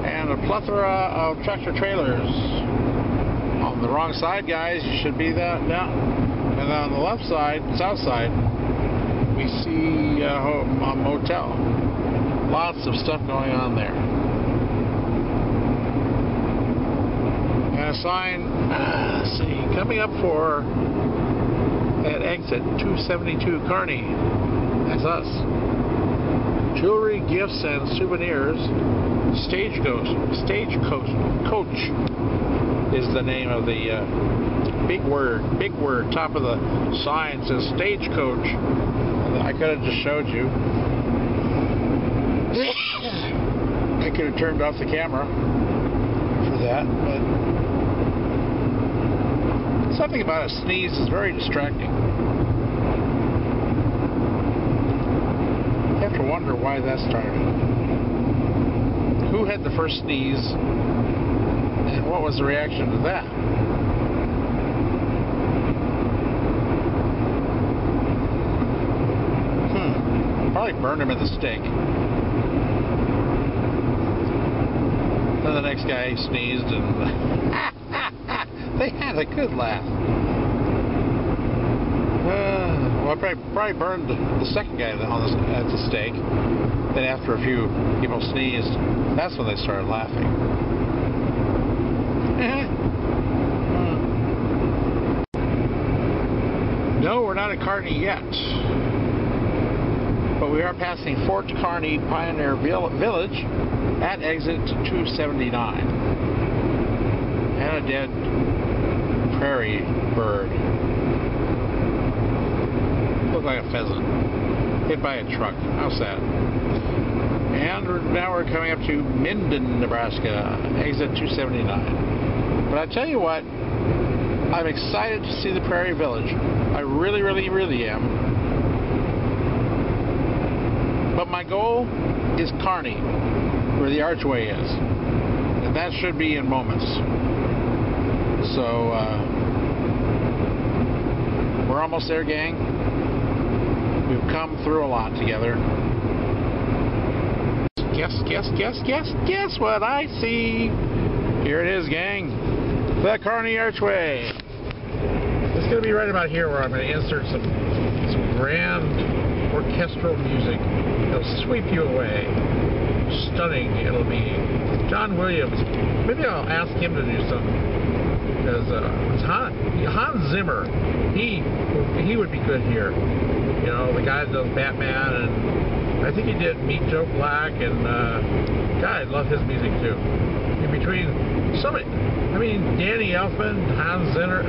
And a plethora of tractor trailers. On the wrong side, guys, you should be that down. And then on the left side, south side, we see a motel. Lots of stuff going on there. And a sign, let's see, coming up for at exit 272 Kearney. That's us. Jewelry, gifts, and souvenirs. Stagecoach is the name of the big word, top of the sign says Stagecoach. I could have just showed you. I could have turned off the camera for that, but something about a sneeze is very distracting. You have to wonder why that started. Who had the first sneeze, and what was the reaction to that? Probably burned him at the stake. Then the next guy sneezed, and they had a good laugh. Well, I probably burned the second guy at the stake. Then after a few people sneezed, that's when they started laughing. No, we're not at Kearney yet. But we are passing Fort Kearney Pioneer Village at exit 279. And a dead prairie bird. Looked like a pheasant. Hit by a truck. How sad. And now we're coming up to Minden, Nebraska, exit 279. But I tell you what, I'm excited to see the Prairie Village. I really, really, really am. But my goal is Kearney, where the Archway is. And that should be in moments. So, we're almost there, gang. We've come through a lot together. Guess what I see? Here it is, gang. The Kearney Archway. It's going to be right about here where I'm going to insert some grand orchestral music. It'll sweep you away. Stunning it'll be. John Williams. Maybe I'll ask him to do something. Because Hans Zimmer, he would be good here. You know, the guy that does Batman, and I think he did Meet Joe Black, and God, I love his music too. In between, Danny Elfman, Hans Zimmer,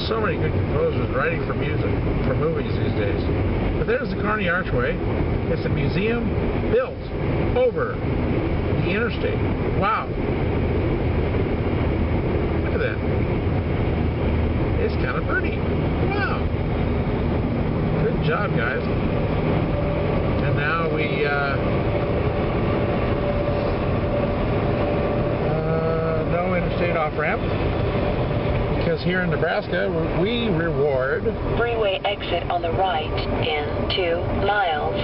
so many good composers writing for music, for movies these days. But there's the Kearney Archway. It's a museum built over the interstate. Wow. Look at that. It's kind of pretty. Wow. Good job, guys. And now we, no interstate off-ramp. Because here in Nebraska, we reward... Freeway exit on the right in 2 miles.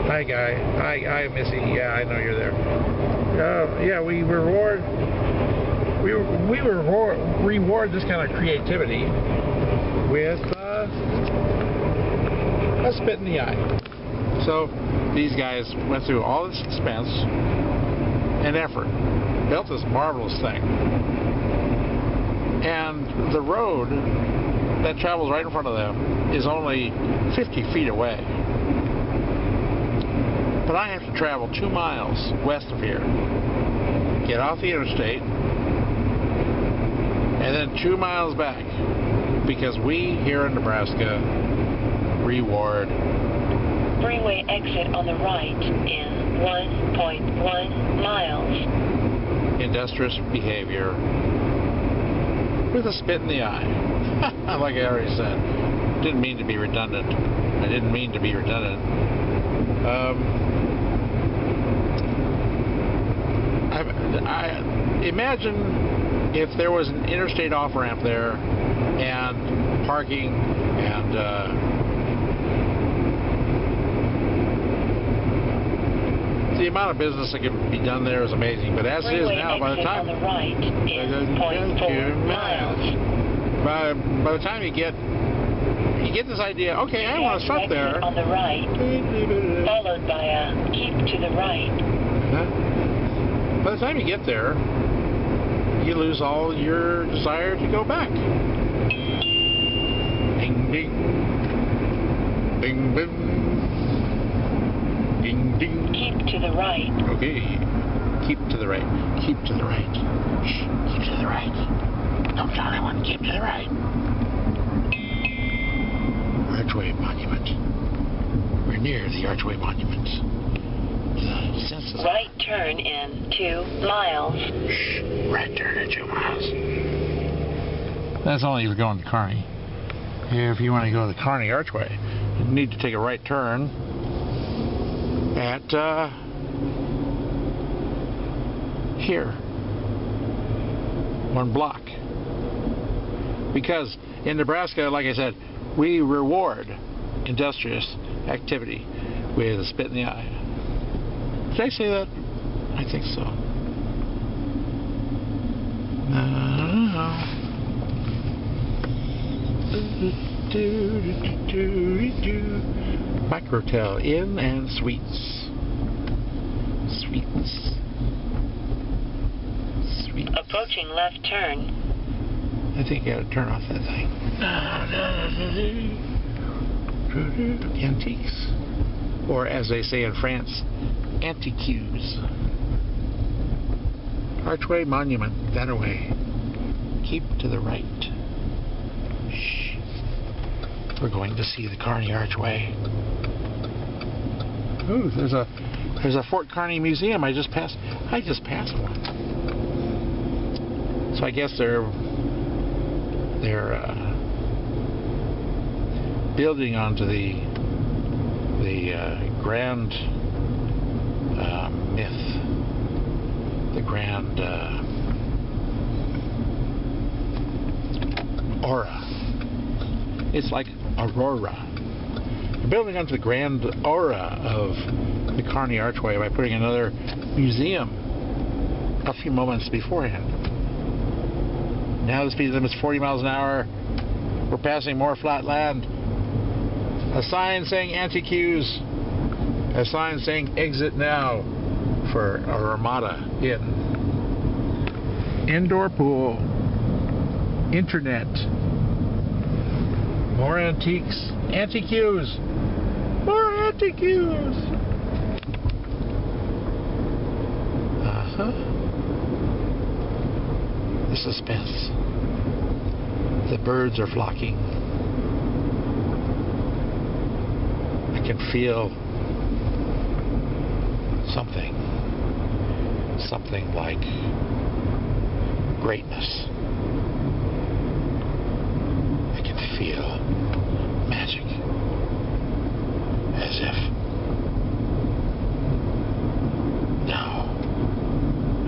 Hi, Guy. Hi, Missy. Yeah, I know you're there. Yeah, we reward... We reward this kind of creativity with a spit in the eye. So these guys went through all this expense and effort, built this marvelous thing, and the road that travels right in front of them is only 50 feet away. But I have to travel 2 miles west of here, get off the interstate, and then 2 miles back, because we here in Nebraska reward freeway exit on the right in 1.1 miles. Industrious behavior with a spit in the eye. Like I already said, didn't mean to be redundant. I didn't mean to be redundant. I imagine if there was an interstate off-ramp there and parking and the amount of business that could be done there is amazing. But as it is now, by the time on the right is 0.4 miles. By the time you get this idea, okay, I want to start there. On the right, followed by a keep to the right. By the time you get there, you lose all your desire to go back. Ding, ding. Ding, ding. Ding, ding. Keep to the right. Okay. Keep to the right. Keep to the right. Shh. Keep to the right. No, John, I want to keep to the right. Archway Monument. We're near the Archway Monument. The census. Right turn in 2 miles. Shh. Right turn in 2 miles. That's only if you're going to Kearney. If you want to go to the Kearney Archway, you need to take a right turn at here. 1 block. Because in Nebraska, like I said, we reward industrious activity with a spit in the eye. Did I say that? I think so. Microtel Inn and Suites. Suites. Approaching left turn. I think you gotta turn off that thing. Antiques. Or as they say in France, antiques. Archway Monument, that away. Keep to the right. Shh. We're going to see the Kearney Archway. Ooh, there's a Fort Kearney museum. I just passed one. So I guess they're building onto the the grand myth, the grand aura. It's like aurora. We're building onto the grand aura of the Kearney Archway by putting another museum a few moments beforehand. Now the speed limit is 40 miles an hour. We're passing more flat land. A sign saying anti-queues. A sign saying exit now for a Ramada Inn. Indoor pool. Internet. More antiques. Anti-queues. More anti-queues. The suspense. The birds are flocking. I can feel something like greatness. I can feel magic, as if, no,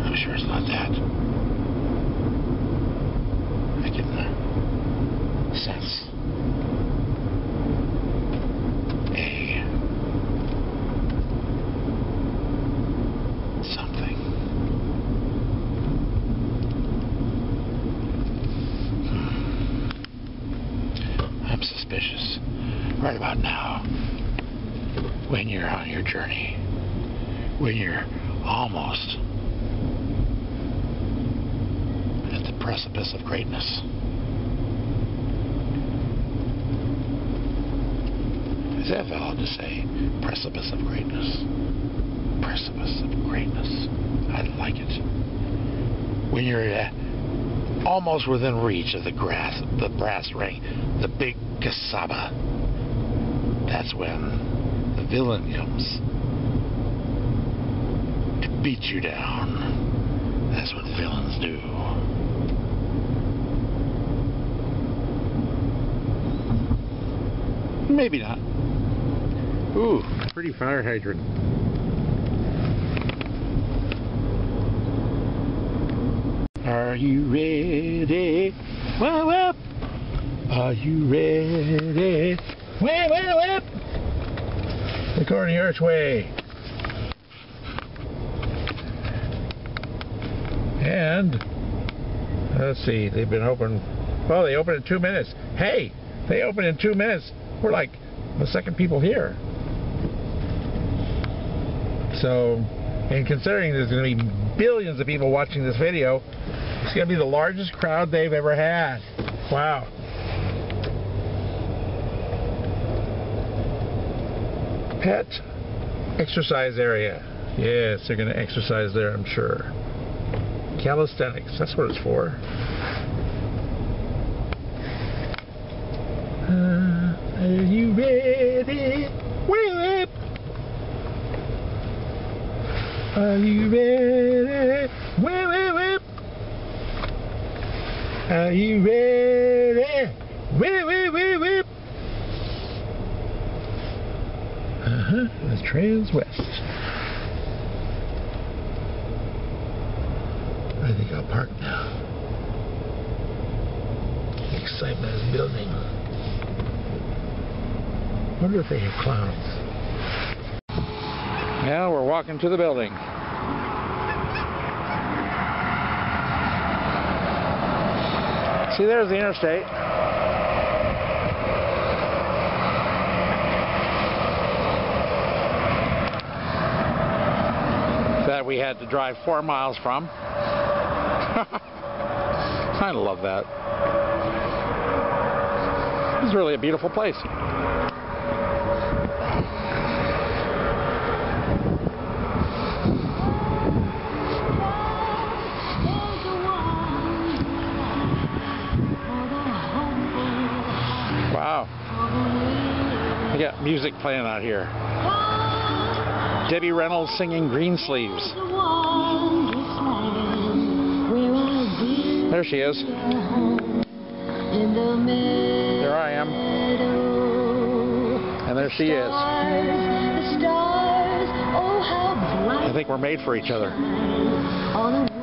I'm sure it's not that. I can sense something. I'm suspicious right about now. When you're on your journey, when you're almost at the precipice of greatness. Is that valid to say? Precipice of greatness. Precipice of greatness. I like it. When you're almost within reach of the brass ring, the big Kasaba, that's when the villain comes to beat you down. That's what villains do. Maybe not. Ooh, pretty fire hydrant. Are you ready? Whoa, whoop! Are you ready? Whoa, whoa, whoop! The Kearney Archway. And let's see, they've been open. Oh, they opened in 2 minutes. Hey, they opened in 2 minutes. We're like the second people here. So, and considering there's going to be billions of people watching this video, it's going to be the largest crowd they've ever had. Wow. Pet exercise area. Yes, they're going to exercise there, I'm sure. Calisthenics, that's what it's for. Are you ready? Whip! Are you ready? Whip, whip, whip! Are you ready? Whip, whip, whip, whip! That's Trans-West. I think I'll park now. The excitement is building. I wonder if they have clowns. Now we're walking to the building. See, there's the interstate. That we had to drive 4 miles from. I love that. It's really a beautiful place. Wow. I got music playing out here. Debbie Reynolds singing Greensleeves. There she is. There I am. And there she is. The stars, oh how bright. I think we're made for each other. On a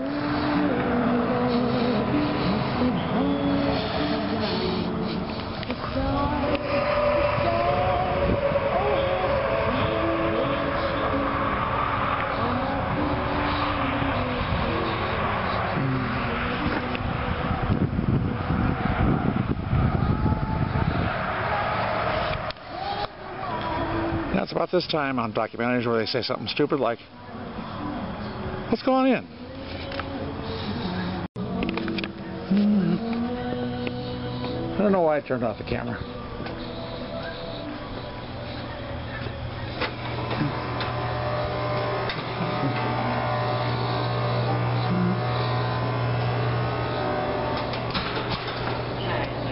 Now it's about this time on documentaries where they say something stupid like, let's go on in. I don't know why I turned off the camera.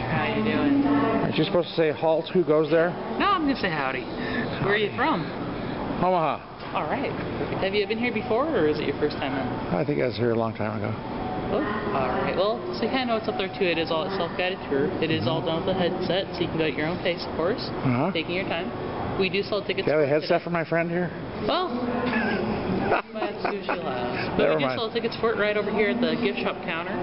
How you doing? Aren't you supposed to say halt? Who goes there? No, I'm gonna say howdy. Where are you from? Omaha. All right. Have you been here before, or is it your first time in? I think I was here a long time ago. Oh, all right. Well, so you kind of know what's up there too. It is all a self-guided tour. It is all done with a headset, so you can go at your own pace, of course, taking your time. We do sell tickets. Do you have a headset for my friend here? Well, that's who she'll have. But we do sell tickets for it right over here at the gift shop counter.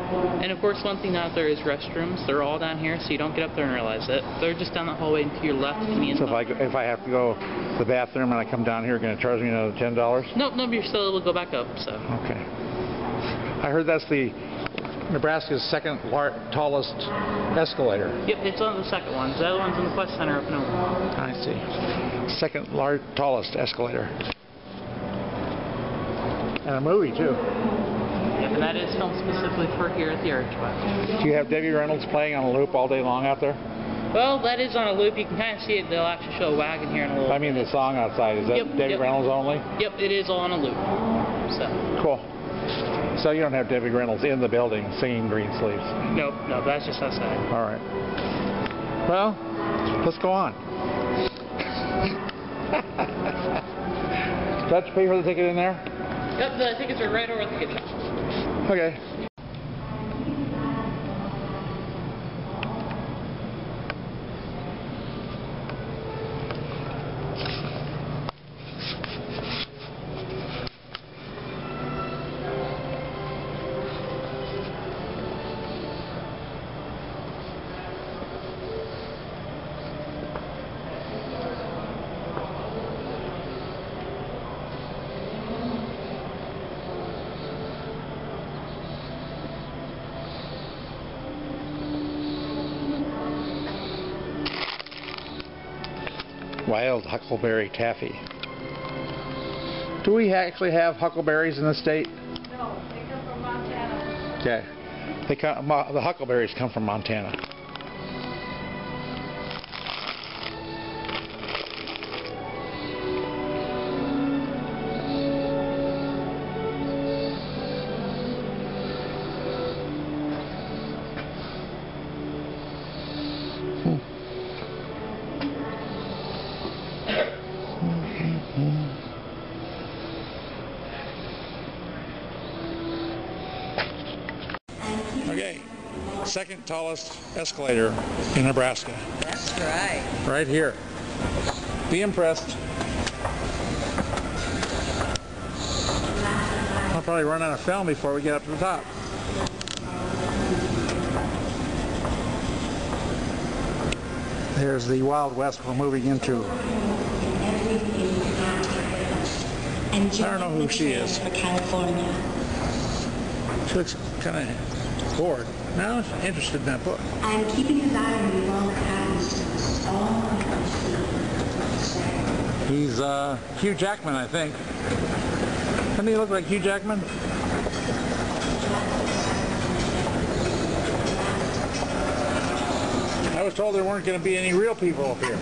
And of course, one thing out there is restrooms. They're all down here, so you don't get up there and realize it. They're just down the hallway and to your left. So if I have to go to the bathroom and I come down here, you're going to charge me another $10? Nope, you're still able to go back up. So. Okay. I heard that's the Nebraska's second tallest escalator. Yep, it's on the second one. The other one's in the Quest Center up in Omaha. I see. Second tallest escalator. And a movie too. Yep, and that is filmed specifically for here at the Archway. Do you have Debbie Reynolds playing on a loop all day long out there? Well, that is on a loop. You can kind of see it. They'll actually show a wagon here in a little I mean the song outside. Is that Debbie Reynolds only? Yep, it is all on a loop. So. Cool. So you don't have Debbie Reynolds in the building singing Green Sleeves? Nope, that's just outside. All right. Well, let's go on. Did you pay for the ticket in there? Yep, the tickets are right over at the gift shop. Okay. Wild huckleberry taffy. Do we actually have huckleberries in the state? No, they come from Montana. Okay. The huckleberries come from Montana. Okay, second tallest escalator in Nebraska. That's right. Right here. Be impressed. I'll probably run out of film before we get up to the top. There's the Wild West we're moving into. I don't know who she is. California. She looks kind of bored. No, she's interested in that book. I'm keeping his eye on me while it happens. He's Hugh Jackman, I think. Doesn't he look like Hugh Jackman? I was told there weren't going to be any real people up here.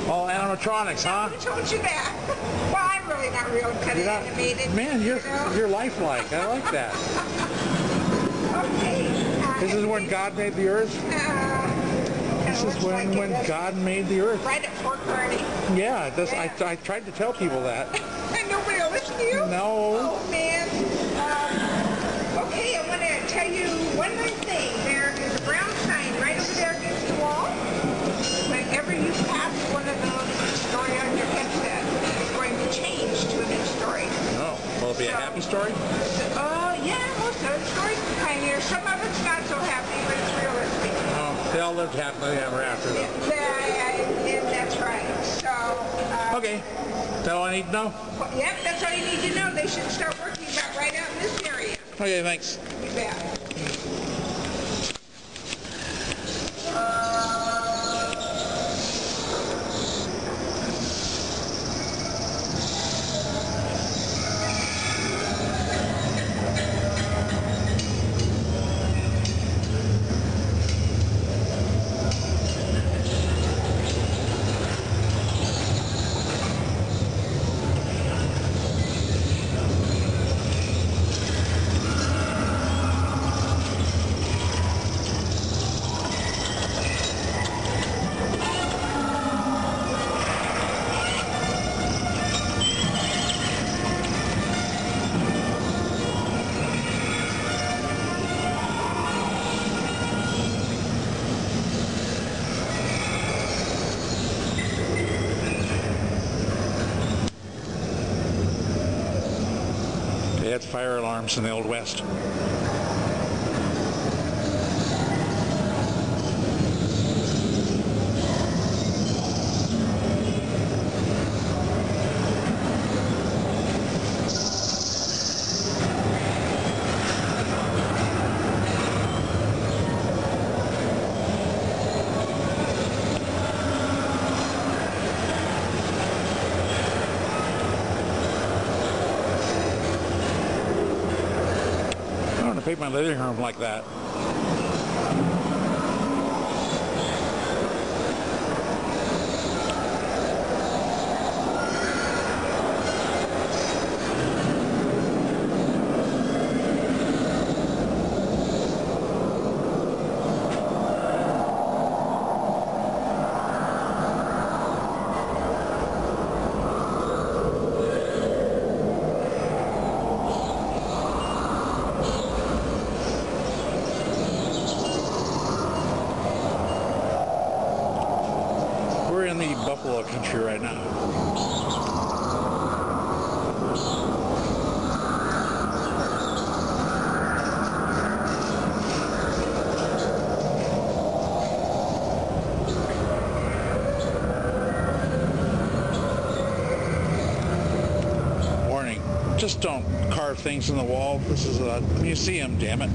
All animatronics, huh? Who told you that? Well, I'm really not real kind of animated. Man, you're lifelike. I like that. Okay. This is when God made the earth? This is when God made the earth. Right at Fort Kearney. Yeah, I tried to tell people that. And nobody will listen to you? No. Oh, man. Okay, I want to tell you one more thing. There is a brown sign right over there against the wall. Whenever you pass one of those lived happily ever after, though. That's right. So. Okay. Is that all I need to know? Yep, that's all you need to know. They should start working about right out in this area. Okay, thanks. You bet. They had fire alarms in the Old West. I paint my living room like that. We're in the buffalo country right now. Warning, just don't carve things in the wall. This is a museum, damn it.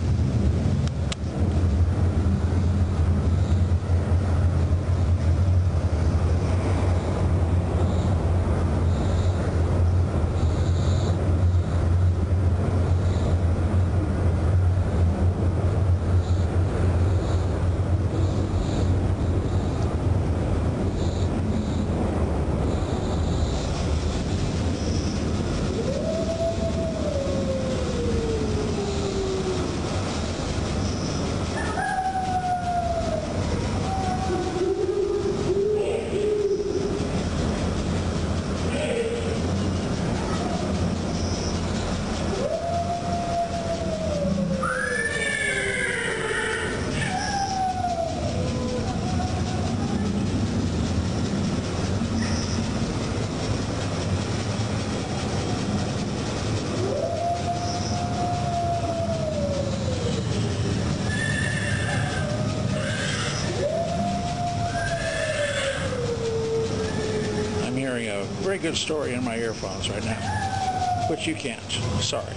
Hearing a very good story in my earphones right now, which you can't. Sorry.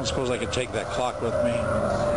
don't suppose I could take that clock with me.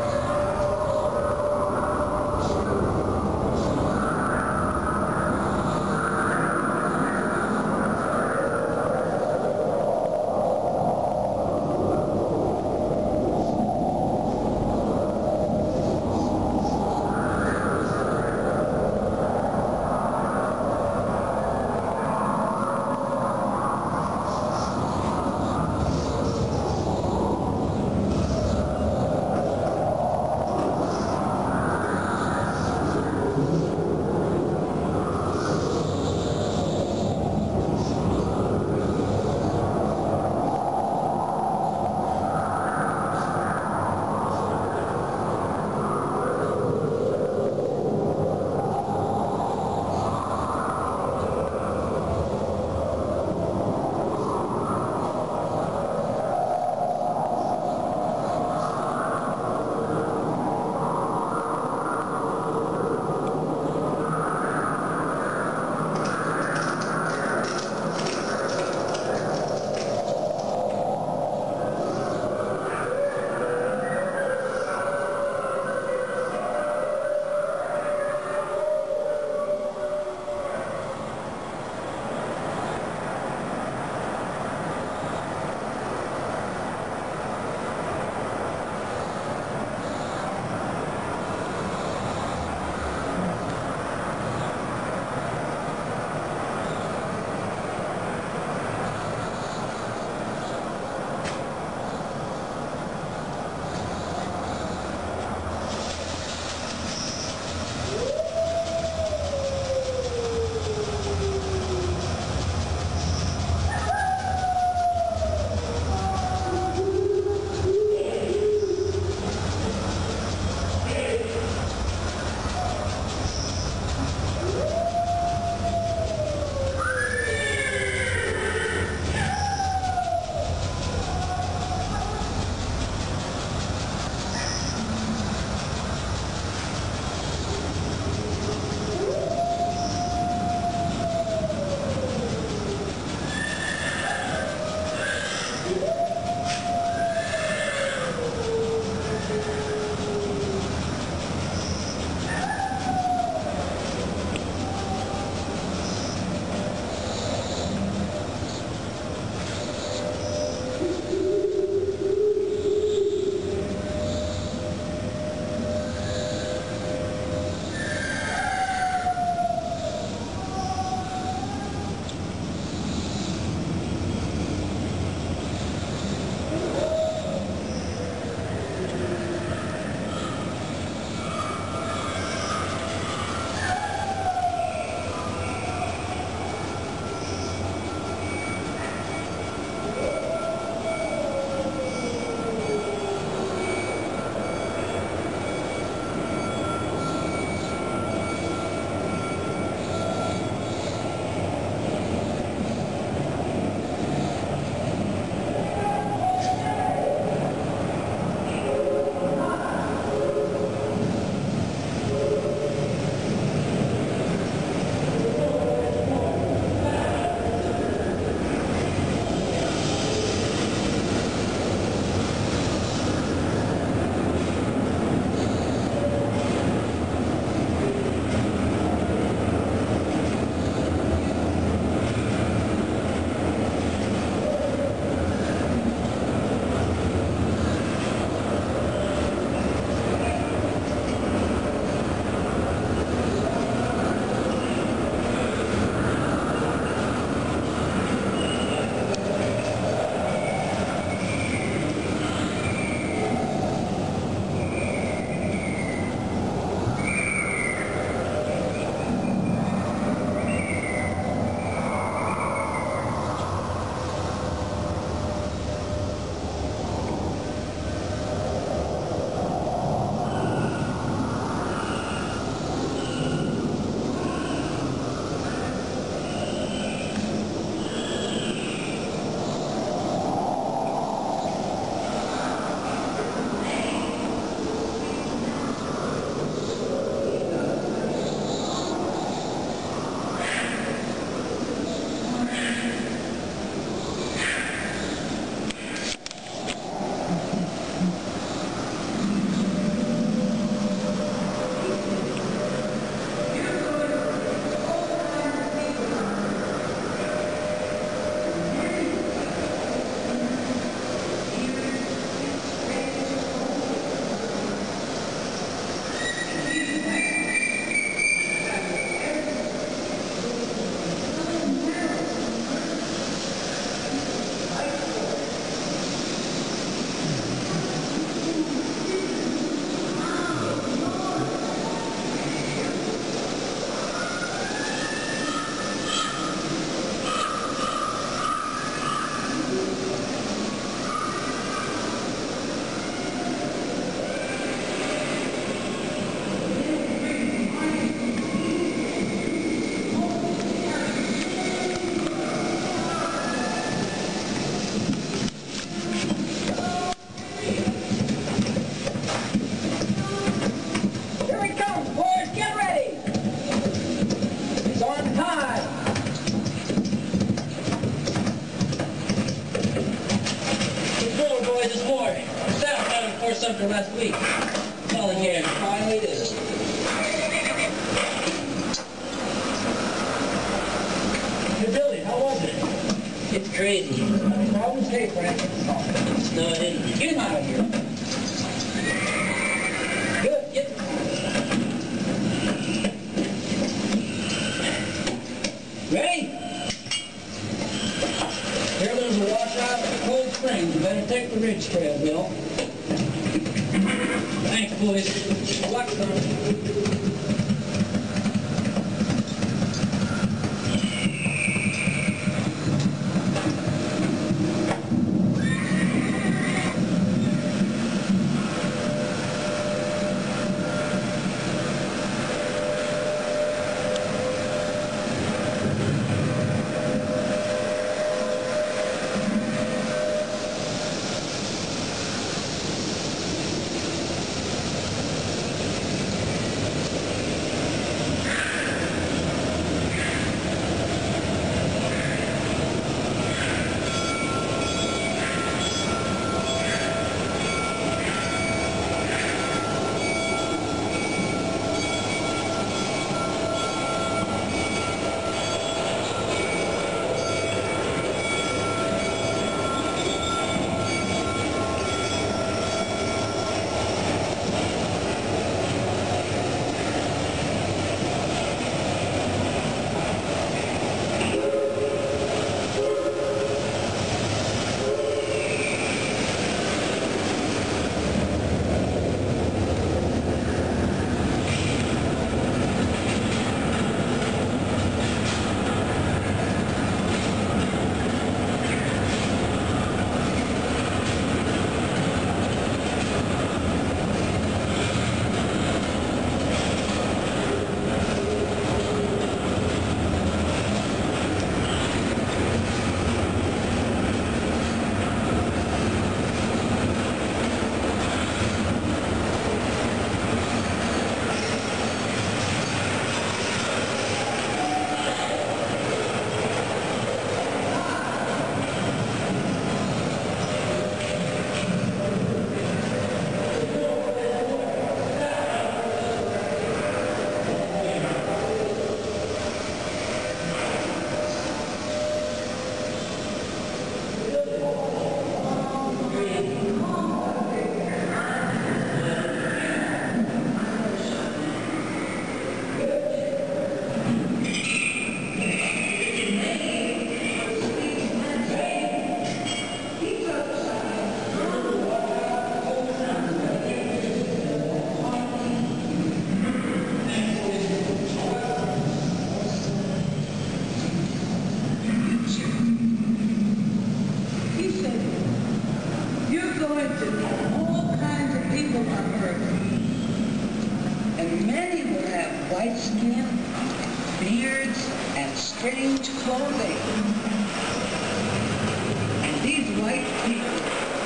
Archway. Staff got it for something last week. Well, again, finally did it. Your building, how was it? It's crazy. I was safe, Frank. No, it didn't. Get him out of here. Good, get ready? Here there's a washout at Cold Springs. You better take the ridge trail, Bill. Thanks, boys. Good luck, son. white skin, beards, and strange clothing. And these white people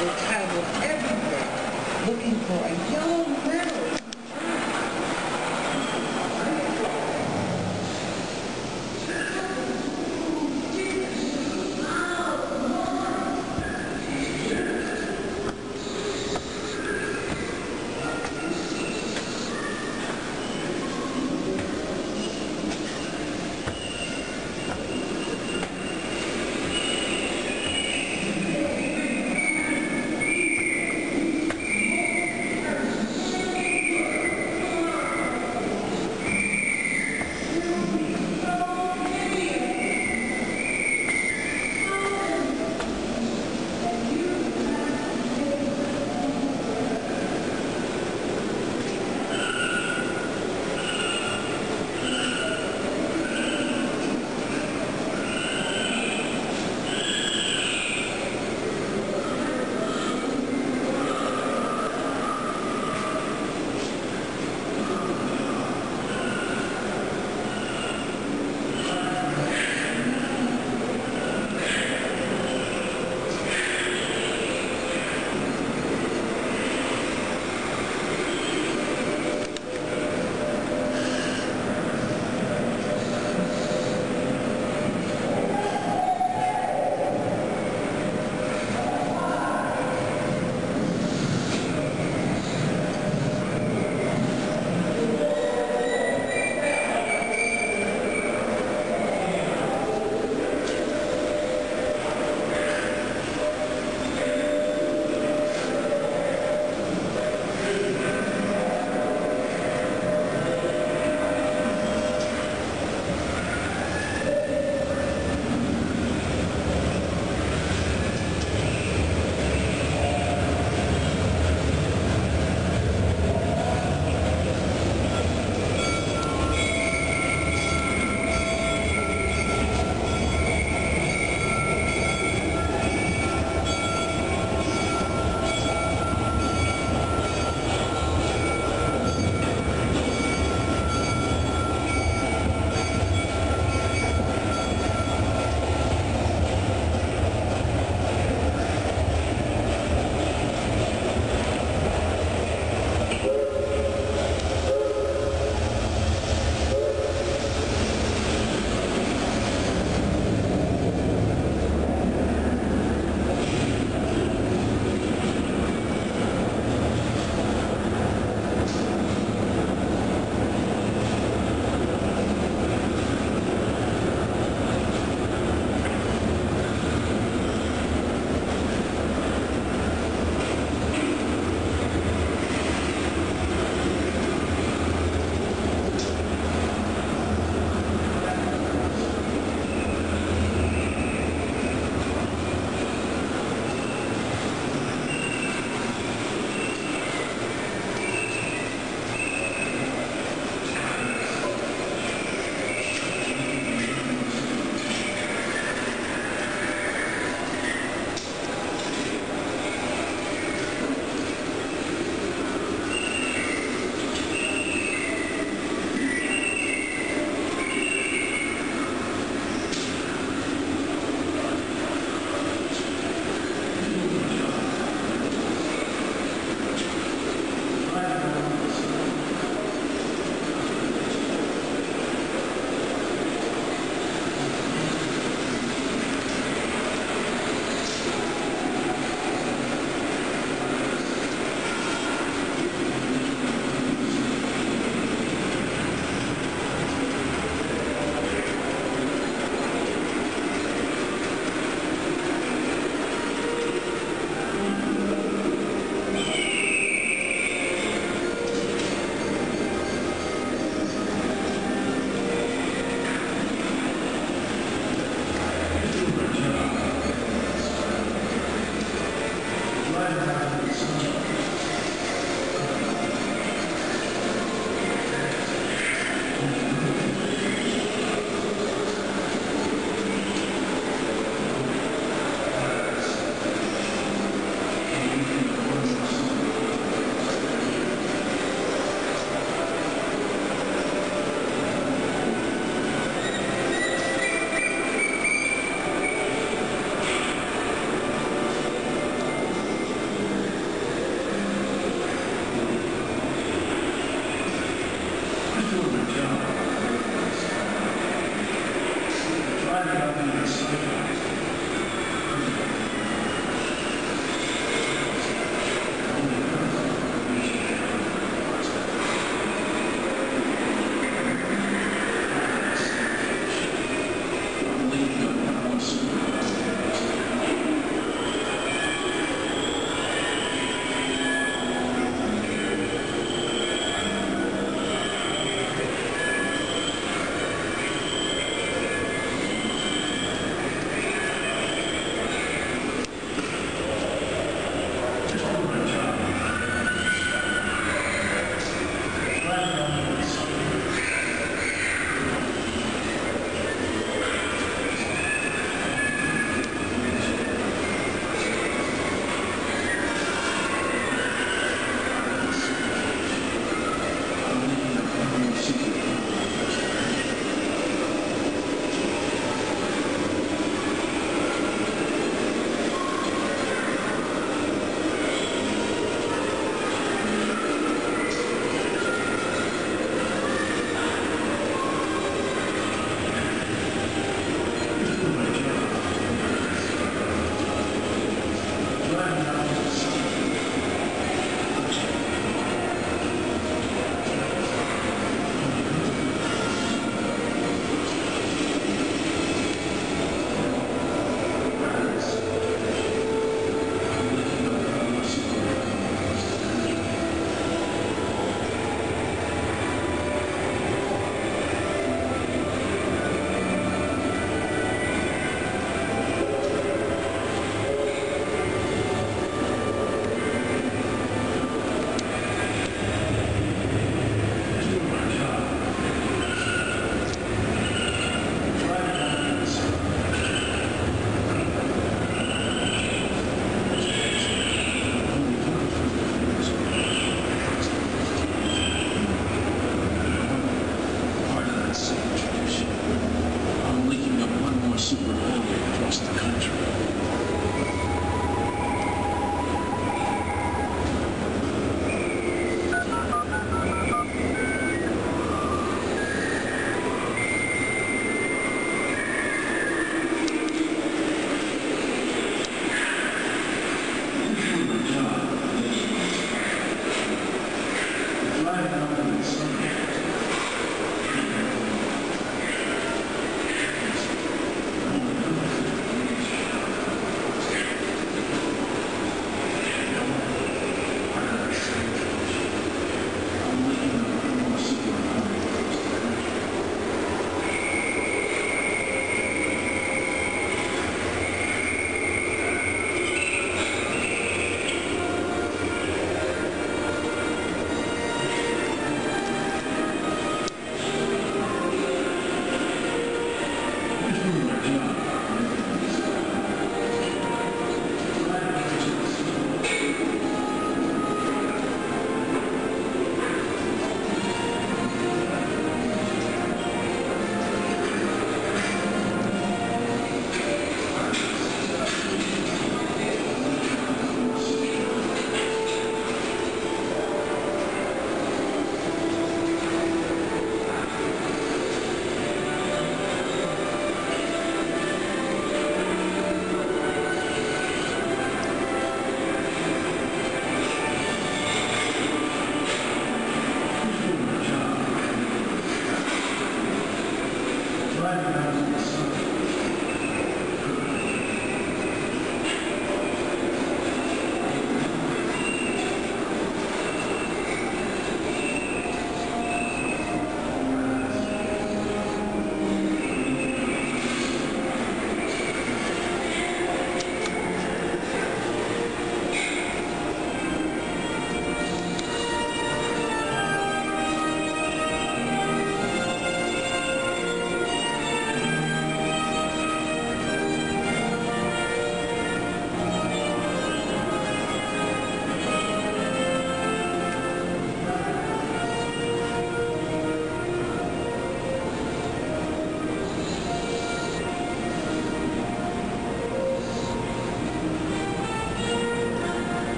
will travel everywhere looking for a yellow metal.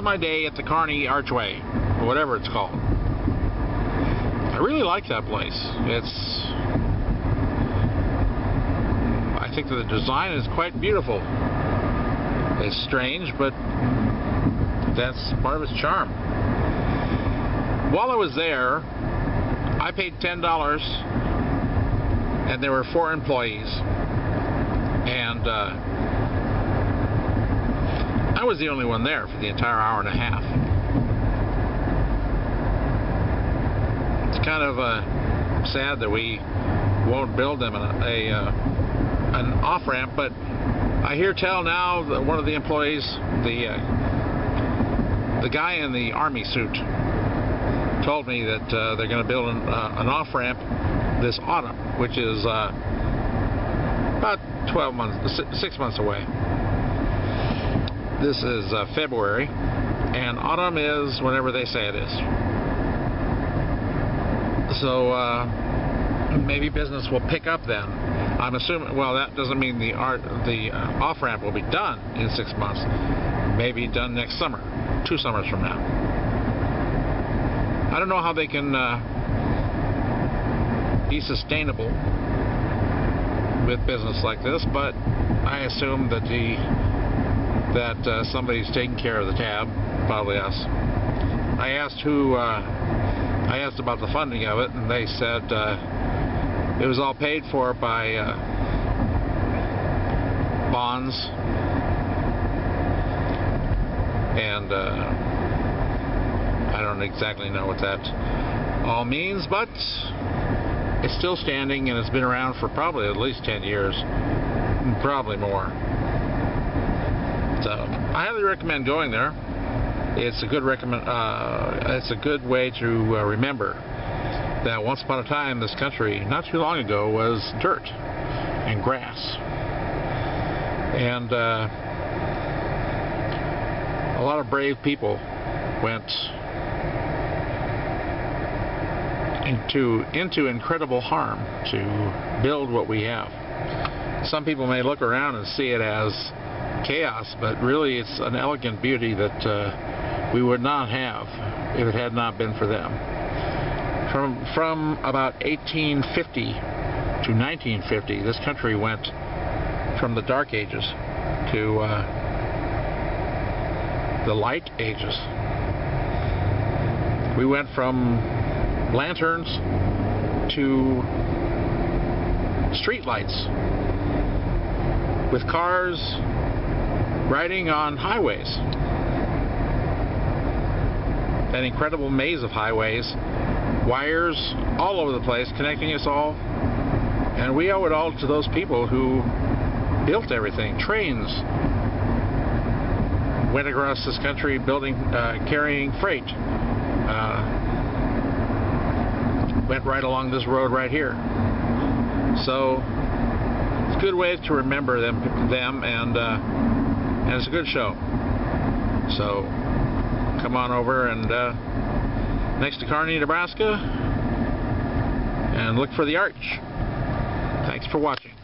my day at the Kearney Archway, or whatever it's called. I really like that place. I think that the design is quite beautiful. It's strange, but that's part of its charm. While I was there, I paid $10, and there were 4 employees, and I was the only one there for the entire hour and a half. It's kind of sad that we won't build them an off-ramp, but I hear tell now that one of the employees, the guy in the army suit, told me that they're going to build an off-ramp this autumn, which is about 6 months away. This is February, and autumn is whenever they say it is. So maybe business will pick up then. I'm assuming. Well, that doesn't mean the off-ramp will be done in 6 months. Maybe done next summer, 2 summers from now. I don't know how they can be sustainable with business like this, but I assume that somebody's taking care of the tab, probably us. I asked about the funding of it, and they said it was all paid for by bonds, and I don't exactly know what that all means, but it's still standing, and it's been around for probably at least 10 years, probably more. So I highly recommend going there. It's a good it's a good way to remember that once upon a time this country, not too long ago, was dirt and grass, and a lot of brave people went into incredible harm to build what we have. Some people may look around and see it as chaos, but really it's an elegant beauty that we would not have if it had not been for them. From about 1850 to 1950, this country went from the Dark Ages to the Light Ages. We went from lanterns to street lights, with cars riding on highways, an incredible maze of highways, wires all over the place connecting us all, and we owe it all to those people who built everything. Trains went across this country carrying freight, went right along this road right here. So it's a good way to remember them and it's a good show. So come on over and next to Kearney, Nebraska, and look for the arch. Thanks for watching.